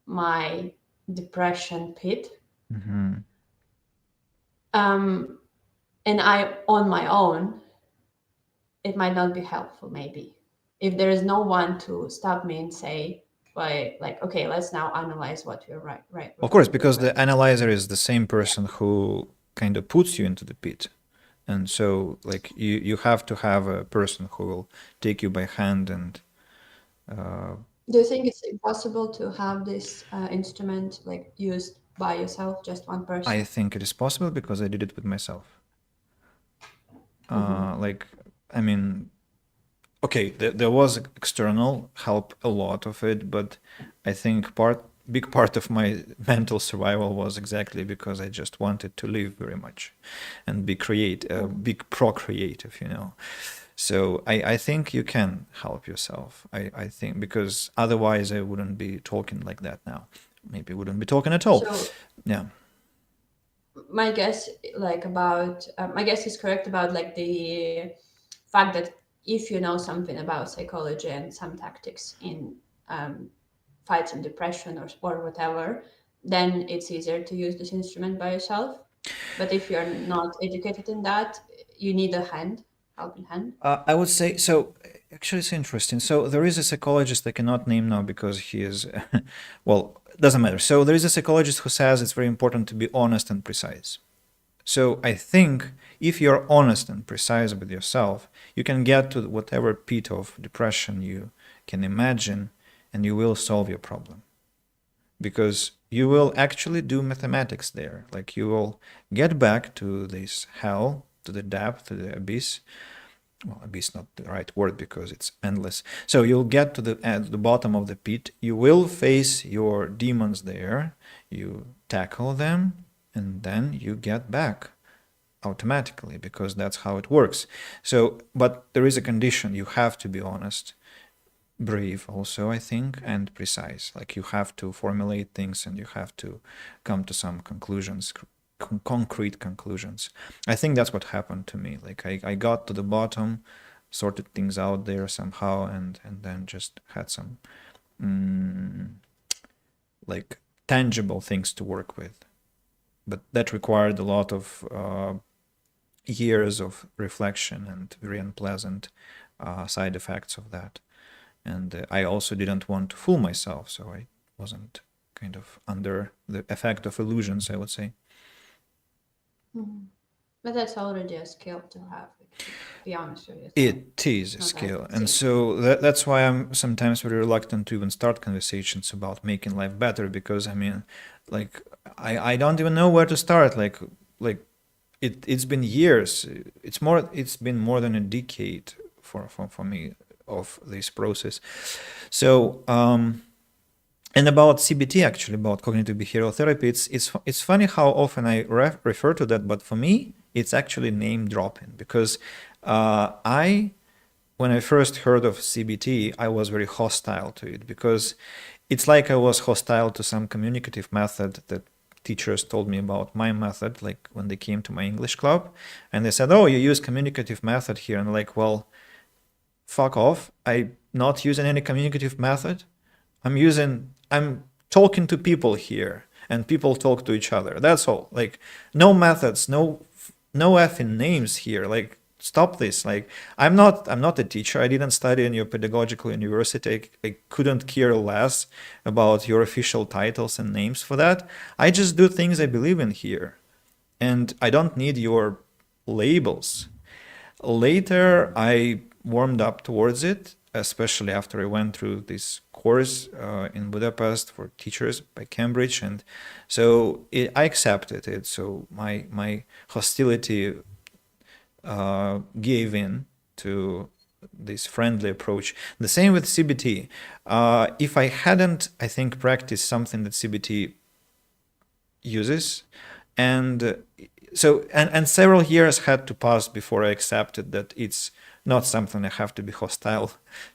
my depression pit. Mm-hmm. Um, and I, on my own, it might not be helpful, maybe. If there is no one to stop me and say, like, okay, let's now analyze what you're Of course, what you're because the writing. analyzer is the same person who kind of puts you into the pit. And so, like, you have to have a person who will take you by hand and uh, Do you think it's impossible to have this instrument like used by yourself, just one I person? think it is possible because I did it with myself. Mm-hmm. Like, I mean, okay, there was external help, a lot of it, but I think big part of my mental survival was exactly because I just wanted to live very much and be Mm-hmm. big procreative, you know. So I think you can help yourself. I think because otherwise I wouldn't be talking like that now. Maybe wouldn't be talking at all. So Yeah. my guess, like about, my guess is correct about like the fact that if you know something about psychology and some tactics in um, fighting depression or whatever, then it's easier to use this instrument by yourself. But if you're not educated in that, you need a helping hand. I would say so. Actually, it's interesting. So there is a psychologist I cannot name now because he is, well, doesn't matter. So there is a psychologist who says it's very important to be honest and precise. So I think if you're honest and precise with yourself, you can get to whatever pit of depression you can imagine, and you will solve your problem. Because you will actually do mathematics there. Like you will get back to this hell, to the depth, to the abyss. Well, abyss not the right word because it's endless. So you'll get to at the bottom of the pit. You will face your demons there. You tackle them, and then you get back automatically because that's how it works. So, but there is a condition. You have to be honest, brave also, I think, and precise. Like you have to formulate things and you have to come to some conclusions, concrete conclusions. I think that's what happened to me. Like I got to the bottom, sorted things out there somehow, and then just had some like tangible things to work with. But that required a lot of years of reflection and very unpleasant side effects of that. And I also didn't want to fool myself, so I wasn't kind of under the effect of illusions, I would say. But that's already a skill to have, to be honest with yourself. It is a Not skill. that And easy. so that's why I'm sometimes very reluctant to even start conversations about making life better, because I mean, like I don't even know where to start. Like it's been years. It's been more than a decade for me of this process. So and about CBT, actually, about cognitive behavioral therapy, it's funny how often I refer to that, but for me, it's actually name dropping because when I first heard of CBT, I was very hostile to it because it's like I was hostile to some communicative method that teachers told me about my method, like when they came to my English club, and they said, "Oh, you use communicative method here," and I'm like, well, fuck off. I'm not using any communicative method. I'm talking to people here, and people talk to each other. That's all. Like no methods, no effing names here. Like stop this. Like I'm not a teacher. I didn't study in your pedagogical university. I couldn't care less about your official titles and names for that. I just do things I believe in here, and I don't need your labels. Later, I warmed up towards it, especially after I went through this course in Budapest for teachers by Cambridge, and so I accepted it. So my hostility gave in to this friendly approach. The same with CBT. If I hadn't, I think, practiced something that CBT uses, and so and several years had to pass before I accepted that it's not something I have to be hostile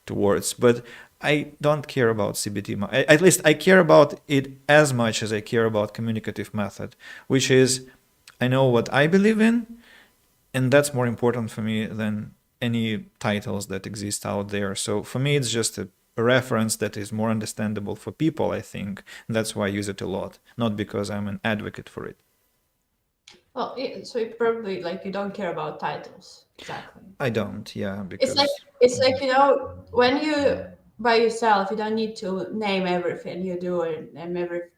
towards. But I don't care about CBT. At least I care about it as much as I care about communicative method, which is I know what I believe in, and that's more important for me than any titles that exist out there. So for me, it's just a reference that is more understandable for people, I think. And that's why I use it a lot, not because I'm an advocate for it. Well, so it probably like you don't care about titles exactly. I don't, yeah, It's like because it's like when you by yourself, you don't need to name everything you do and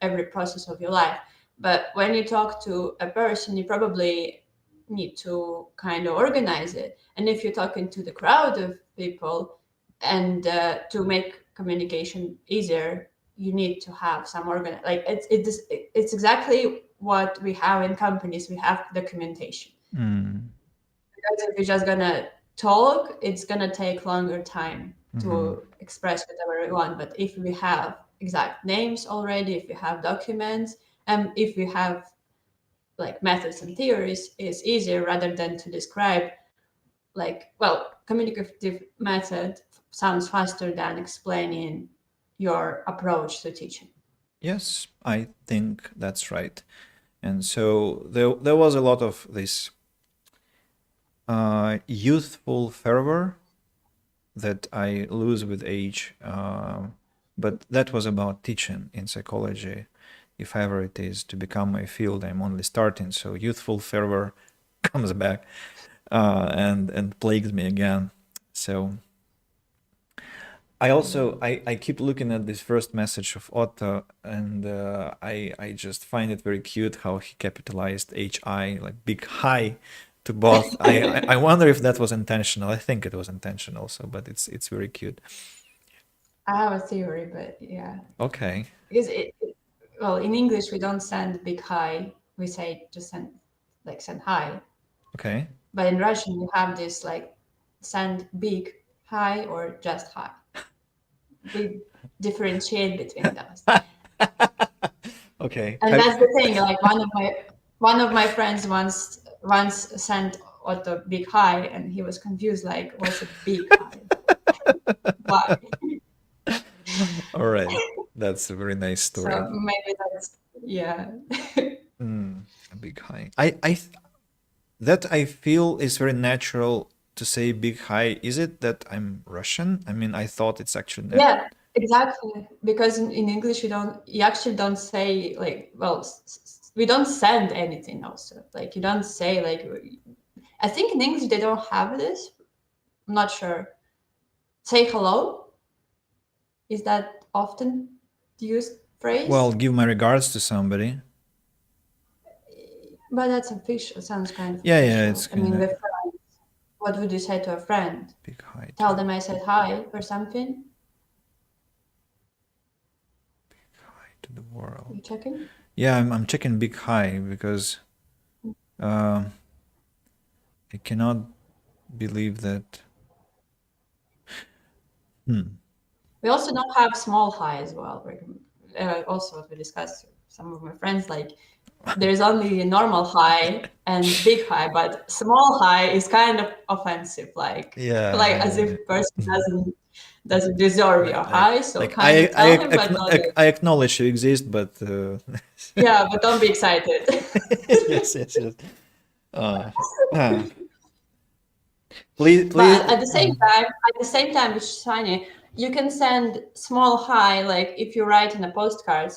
every process of your life. But when you talk to a person, you probably need to kind of organize it. And if you're talking to the crowd of people, and to make communication easier, you need to have some organ. Like it's exactly what we have in companies. We have documentation. Because if you're just gonna talk, it's gonna take longer time to express whatever we want. But if we have exact names already, if we have documents, and if we have like methods and theories, it's easier rather than to describe like, well, communicative method sounds faster than explaining your approach to teaching. yes, I think that's right. And so there was a lot of this youthful fervor that I lose with age. But that was about teaching in psychology. If ever it is to become my field, I'm only starting. So youthful fervor comes back and plagues me again. So I keep looking at this first message of Otto, and I just find it very cute how he capitalized HI, like big high, to both. I wonder if that was intentional. I think it was intentional, so but it's very cute. I have a theory, but yeah, Okay, because well, in English we don't send big hi. We say just send hi. okay. But in Russian you have this like send big hi or just hi. We differentiate between those. Okay. And that's the thing. Like one of my friends once sent Otto big hi, and he was confused. Like, what's a big hi? Why? All right. That's a very nice So story. maybe that's yeah. A big high. That I feel is very natural to say big high. Is it that I'm Russian? I mean, I thought it's actually Yeah, exactly. Because in English you actually don't say like, well, we don't send anything also. Like you don't say like, I think in English they don't have this. I'm not sure. Say hello. Is that often used well, phrase? give my regards to somebody. But that's official. Sounds kind of Yeah, yeah, it's official. I kind mean, of with friends, what would you say to a friend? big high Tell to them I said hi or something? the world. You checking? Yeah, I'm checking big high because um I cannot believe that. We also don't have small hi as well. Also, what we discussed, some of my friends, like there's only a normal hi and big hi, but small hi is kind of offensive, Yeah, like yeah, as yeah. if person doesn't deserve your Like like hi. So like kind of tell him, but not like, I acknowledge you exist, but yeah, but don't be excited. yes, yes, yes. Uh, uh, please. But at the same time, which is funny, you can send small hi, like if you write in a postcard,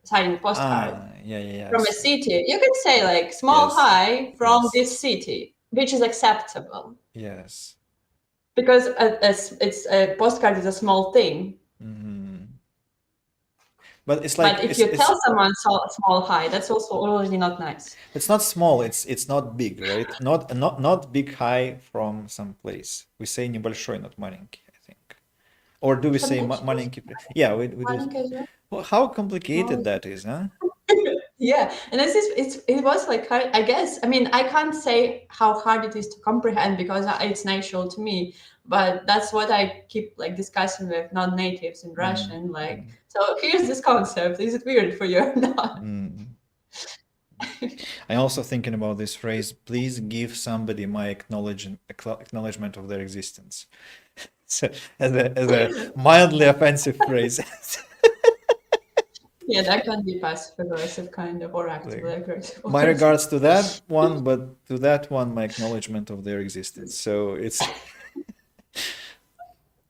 signing a postcard Yeah, yeah, from a yes, city, you can say like small yes, hi from yes, this city, which is acceptable yes. because a postcard is a small thing. But it's like But if you tell someone small hi, that's also already not nice. it's not small. It's not big, right? Not big high from some place. We say небольшой, not маленький, I think. Or do we say Sometimes you маленький? Yeah, we do. malenький as well. Well, how Small complicated is that is, huh? Yeah, and it was like I guess I mean I can't say how hard it is to comprehend because it's natural to me, but that's what I keep like discussing with non-natives in Russian. Like, so here's this concept. Is it weird for you or not? I also thinking about this phrase. Please give somebody my acknowledgement of their existence. So, as a mildly offensive phrase. Yeah, that can be passive aggressive kind of or actively Like, aggressive. my regards to that one, but to that one, my acknowledgement of their existence. So it's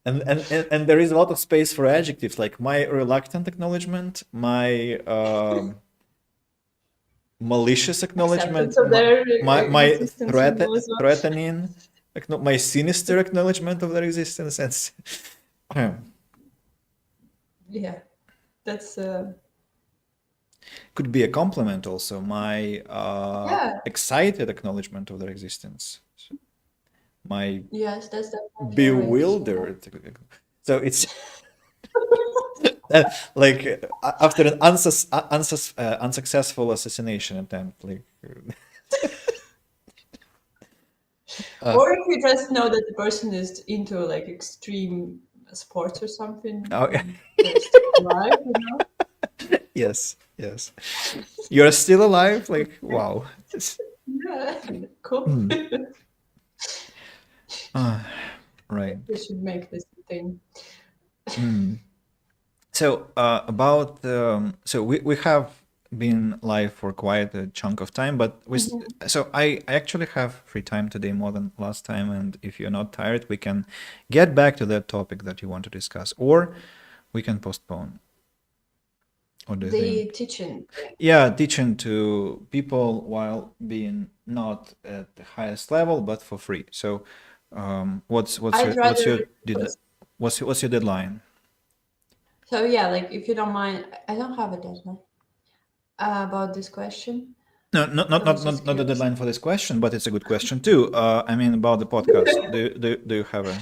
and there is a lot of space for adjectives like my reluctant acknowledgement, my malicious Acceptance acknowledgement, of their my existence from those ones. threatening, my sinister acknowledgement of their existence, and Yeah, that's could be a compliment also. My yeah. excited acknowledgement of their existence, my Yes, that's definitely a way to say that. bewildered. So it's like after an unsuccessful assassination attempt, like Or if you just know that the person is into like extreme sports or something oh, and they're still alive, you know? yes, yes, you're still alive. Like wow. Yeah, cool. Right. We should make this a thing. So so we have been live for quite a chunk of time, but so I actually have free time today more than last time, and if you're not tired, we can get back to that topic that you want to discuss, or we can postpone. What do you The think? teaching thing. Yeah, teaching to people while being not at the highest level, but for free. So, I'd what's your rather did put what's your deadline? So yeah, like if you don't mind, I don't have a deadline about this question. No, not I not was not just not, not the curious. deadline for this question, but it's a good question too. I mean about the podcast. Do you have a?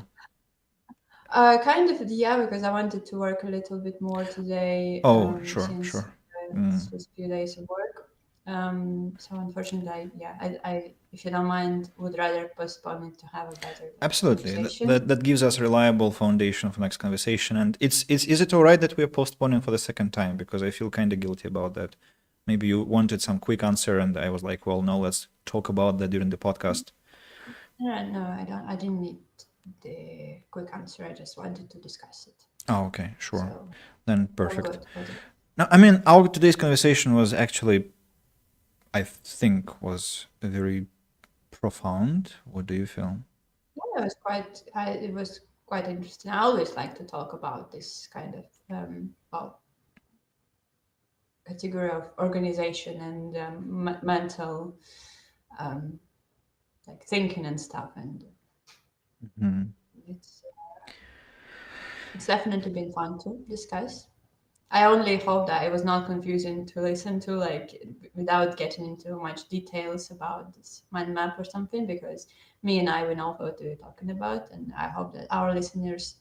Kind of, yeah, because I wanted to work a little bit more today, Oh, sure, since sure. it's just a few days of work. So unfortunately, if you don't mind, would rather postpone it to have a better like, Absolutely. conversation. That gives us a reliable foundation for next conversation. And it's is it all right that we are postponing for the second time? Because I feel kind of guilty about that. Maybe you wanted some quick answer, and I was like, well, no, let's talk about that during the podcast. No, I don't. I didn't need the quick answer. I just wanted to discuss it. Oh, okay, sure. So Then all perfect. good. All good. Now, I mean, our today's conversation was actually, I think, was very profound. What do you feel? Yeah, it was it was quite interesting. I always like to talk about this kind of well, category of organization and mental um, like thinking and stuff, and Mhm. it's it's definitely been fun to discuss. I only hope that it was not confusing to listen to, like without getting into much details about this mind map or something, because me and I we know what we're talking about, and I hope that our listeners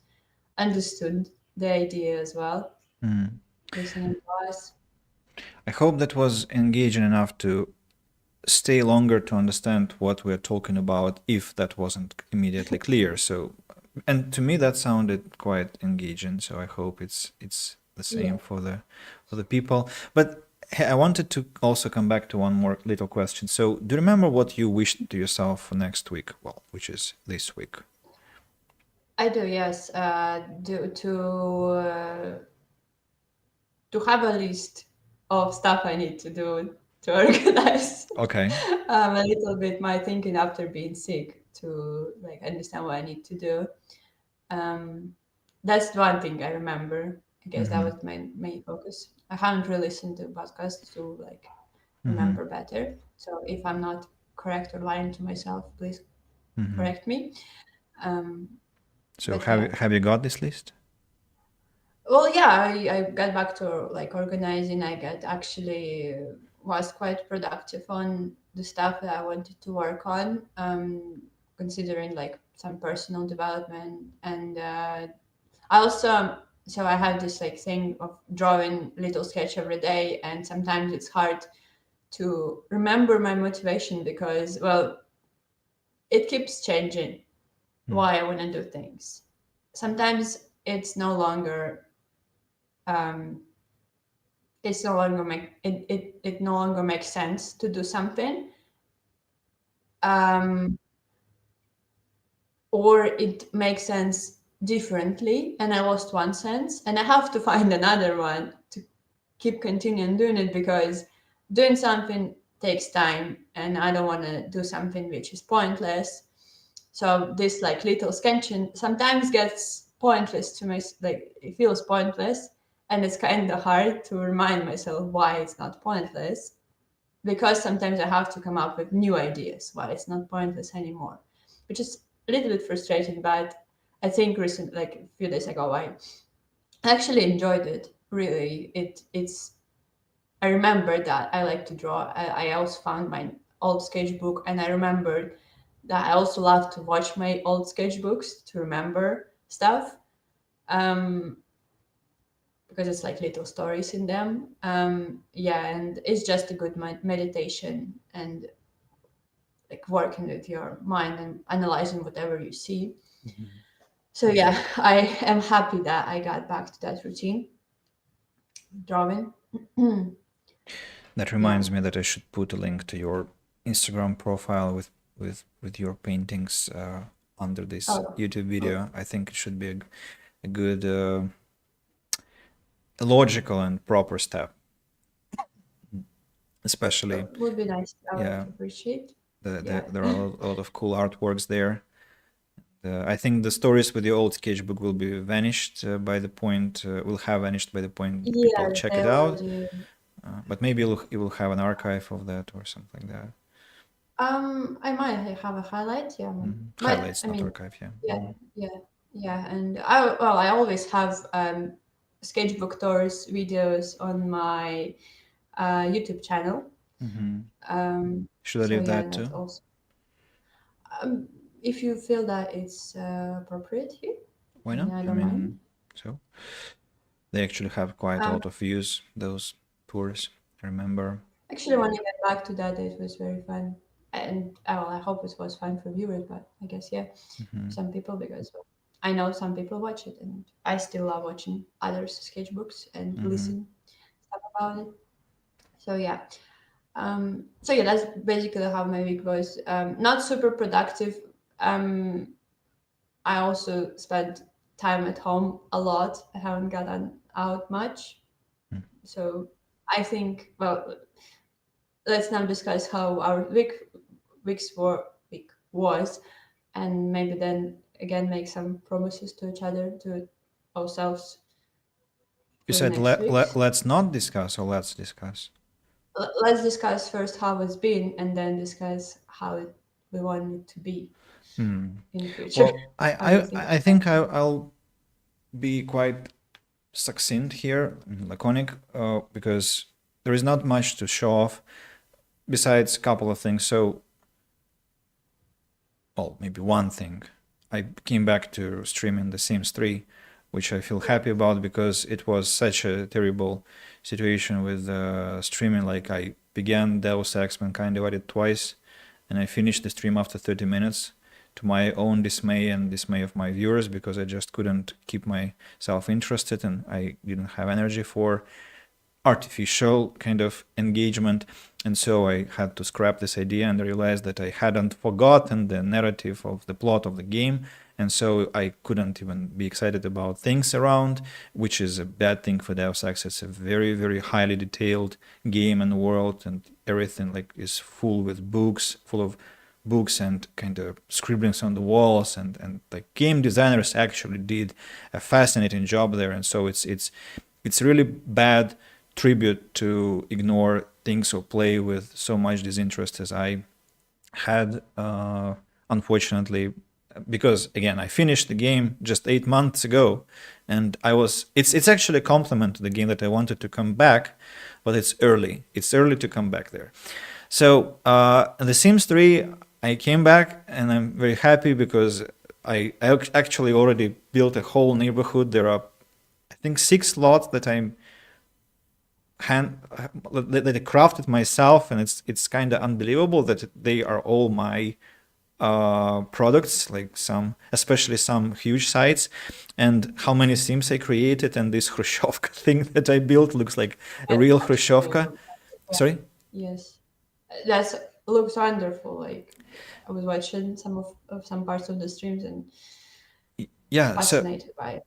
understood the idea as well, Mm. listening to us. I hope that was engaging enough to stay longer to understand what we're talking about if that wasn't immediately clear. So, and to me that sounded quite engaging. So I hope it's the same Yeah, for the people. But I wanted to also come back to one more little question. So, do you remember what you wished to yourself for next week? Well, which is this week. I do. Yes, to have a list of stuff I need to do to organize Okay. a little bit my thinking after being sick, to like understand what I need to do. Um, that's the one thing I remember. I guess that Mm-hmm. was my main focus. I haven't really listened to podcasts to like Mm-hmm. remember better. So if I'm not correct or lying to myself, please Mm-hmm. correct me. Um, So but yeah, have you got this list? well, yeah, I got back to like organizing. I got actually was quite productive on the stuff that I wanted to work on, considering like some personal development. And I also, so I have this like thing of drawing little sketch every day, and sometimes it's hard to remember my motivation because, well, it keeps changing Mm. why I want to do things. Sometimes um, it no longer makes sense to do something, um, or it makes sense differently and I lost one sense and I have to find another one to keep continuing doing it, because doing something takes time and I don't want to do something which is pointless. So this like little sketching sometimes gets pointless to me, like it feels pointless, and it's kind of hard to remind myself why it's not pointless, because sometimes I have to come up with new ideas why it's not pointless anymore, which is a little bit frustrating. But I think recent, like a few days ago, I actually enjoyed it. Really, it's. I remember that I like to draw. I also found my old sketchbook, and I remembered that I also love to watch my old sketchbooks to remember stuff. Um, because it's like little stories in them. Yeah, and it's just a good meditation and like working with your mind and analyzing whatever you see. Mhm. So yeah, I am happy that I got back to that routine, drawing. That Yeah. reminds me that I should put a link to your Instagram profile with your paintings under this Oh, YouTube oh, video. I think it should be a good, logical and proper step. Especially, would be nice. I would yeah, appreciate. Yeah. there are a lot of cool artworks there. I think the stories with the old sketchbook will be vanished by the point will have vanished by the point people Yeah, check they it out. already. But maybe you will have an archive of that or something like that. I might have a highlight. Yeah, Mhm. but Highlights, I not mean, archive. Yeah. yeah, Mhm. yeah. Yeah, and I always have sketchbook tours videos on my YouTube channel. Hmm. Should I So leave yeah, that that too? also. Um, if you feel that it's appropriate here, Why not? I I don't mind. mean, so they actually have quite a Um, lot of views, those tours. I remember. Actually, when I get back to that, it was very fun, and well, I hope it was fun for viewers. But I guess yeah, Hmm. some people, because I know some people watch it, and I still love watching others' sketchbooks and Hmm. listen stuff about it. So yeah, so yeah, that's basically how my week was. Not super productive. I also spent time at home a lot. I haven't gotten out much. So I think, well, let's now discuss how our week was, and maybe then again make some promises to each other, to ourselves You for the said next weeks. let's not discuss or let's discuss. Let's discuss first how it's been, and then discuss how we want it to be Hmm. in the future. Well, How do you think I it's think I'll be quite succinct here, laconic, because there is not much to show off besides a couple of things. So, well, maybe one thing. I came back to streaming The Sims 3, which I feel happy about because it was such a terrible situation with streaming. Like, I began Deus Ex Mankind Divided twice, and I finished the stream after 30 minutes to my own dismay and dismay of my viewers because I just couldn't keep myself interested and I didn't have energy for artificial kind of engagement. And so I had to scrap this idea and realized that I hadn't forgotten the narrative of the plot of the game. And so I couldn't even be excited about things around, which is a bad thing for Deus Ex. It's a very, very highly detailed game and world, and everything like is full with books, full of books and kind of scribblings on the walls, and like game designers actually did a fascinating job there. And so it's really bad tribute to ignore things or play with so much disinterest as I had, unfortunately, because again I finished the game just 8 months ago, and I was it's actually a compliment to the game that I wanted to come back, but it's early. It's early to come back there. So The Sims 3, I came back and I'm very happy because I actually already built a whole neighborhood. There are I think 6 lots that I'm hand that I crafted myself, and it's kind of unbelievable that they are all my products, like some, especially some huge sites, and how many sims I created, and this Khrushchevka thing that I built looks like a That's real actually Khrushchevka. Sorry? yes, that's looks wonderful. Like I was watching of some parts of the streams and Yeah, so fascinated by it.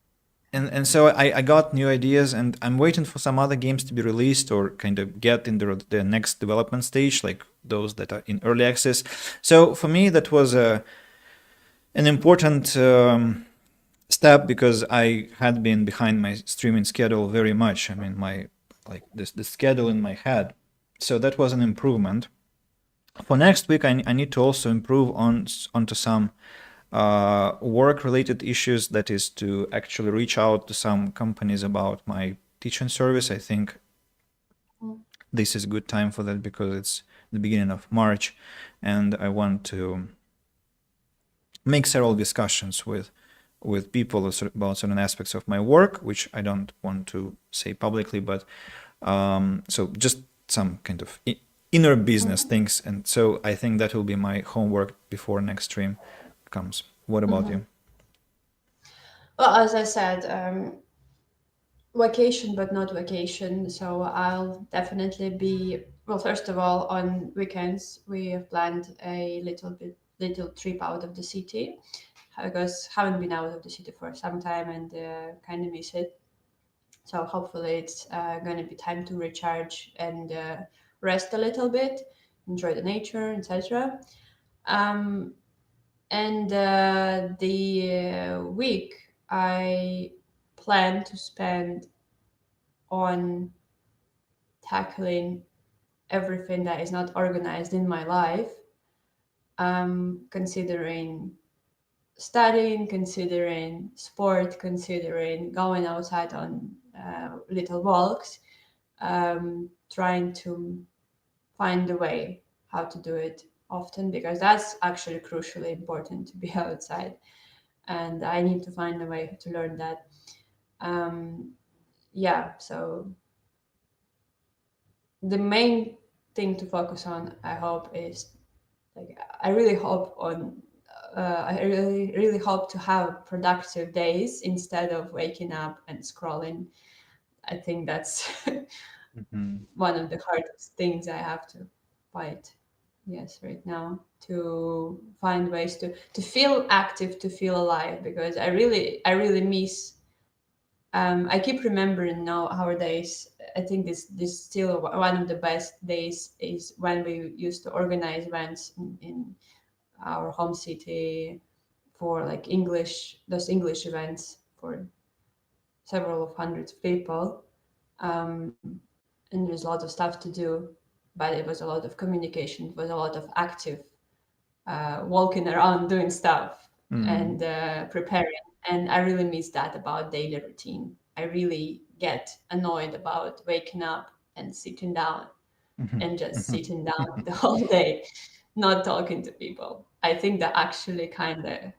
and so I got new ideas, and I'm waiting for some other games to be released or kind of get in the next development stage, like those that are in early access. So for me, that was an important step because I had been behind my streaming schedule very much. I mean, my like this the schedule in my head. So that was an improvement. For next week, I need to also improve onto some work-related issues. That is to actually reach out to some companies about my teaching service. I think Mm. this is a good time for that because it's the beginning of March, and I want to make several discussions with people about certain aspects of my work, which I don't want to say publicly, but so just some kind of inner business Mhm. things. And so I think that will be my homework before next stream comes. What about Mhm. you? Well, as I said, vacation, but not vacation. So I'll definitely be, well, first of all, on weekends, we have planned a little trip out of the city because haven't been out of the city for some time and kind of miss it. So hopefully it's going to be time to recharge and rest a little bit, enjoy the nature, etc. Um, and the week I plan to spend on tackling everything that is not organized in my life, considering studying, considering sport, considering going outside on little walks, trying to find a way how to do it often, because that's actually crucially important to be outside. And I need to find a way to learn that. Um, yeah, so the main thing to focus on, I hope, is like I really hope on. I really hope to have productive days instead of waking up and scrolling. I think that's Mhm. one of the hardest things I have to fight. Yes, right now, to find ways to feel active, to feel alive, because I really miss. I keep remembering now our days. I think this still one of the best days is when we used to organize events in our home city for like those English events for several of hundreds of people. And there's a lot of stuff to do, but it was a lot of communication. It was a lot of active walking around doing stuff Mm. and preparing. And I really miss that about daily routine. I really get annoyed about waking up and sitting down Mhm. and just Mhm. sitting down the whole day, not talking to people. I think that actually kind of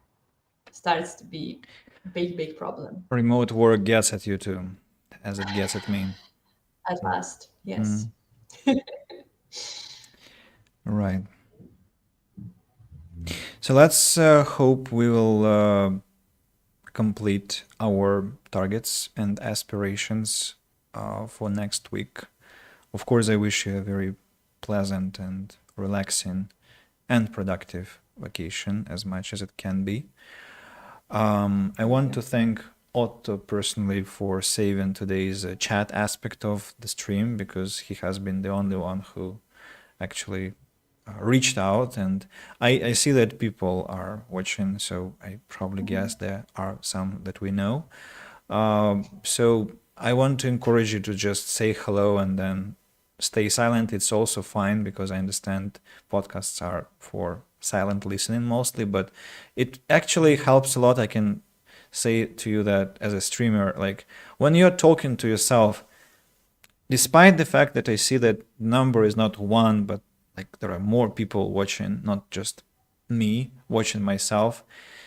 starts to be a big problem Remote work gets at you too, as it gets at me. at last. Yes. Mm. Right. So let's hope we will complete our targets and aspirations for next week. Of course, I wish you a very pleasant and relaxing and productive vacation as much as it can be. I Thank want you. to thank Otto personally for saving today's chat aspect of the stream, because he has been the only one who actually reached out, and I see that people are watching, so I probably guess there are some that we know. So I want to encourage you to just say hello and then stay silent. It's also fine, because I understand podcasts are for silent listening mostly, but it actually helps a lot. I can say to you that as a streamer, like when you're talking to yourself, despite the fact that I see that number is not one, but like there are more people watching, not just me watching myself,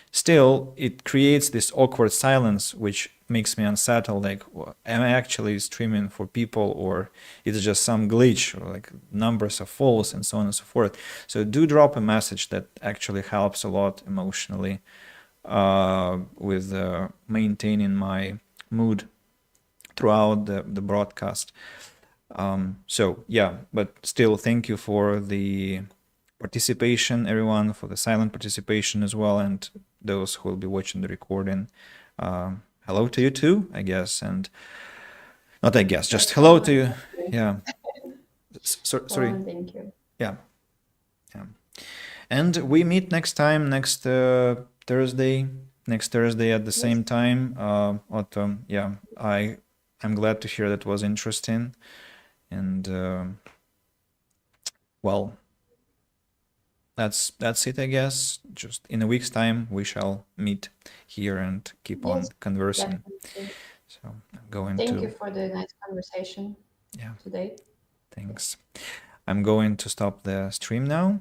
still it creates this awkward silence which makes me unsettled. Like, am I actually streaming for people, or it's just some glitch, or like numbers are false, and so on and so forth. So do drop a message. That actually helps a lot emotionally with maintaining my mood throughout the broadcast. So yeah, but still, thank you for the participation, everyone, for the silent participation as well, and those who will be watching the recording. Hello to you too, I guess, and not I guess, just Yes, hello hello to and you. thank you. Yeah, Hello sorry. and thank you. Yeah, yeah. And we meet next time, next Thursday, next Thursday at the Yes. same time. Autumn. Yeah, I'm glad to hear that was interesting, and well, that's it, I guess. Just in a week's time, we shall meet here and keep Yes, on conversing. definitely. So I'm going Thank you to, for the nice conversation yeah, today. thanks. I'm going to stop the stream now.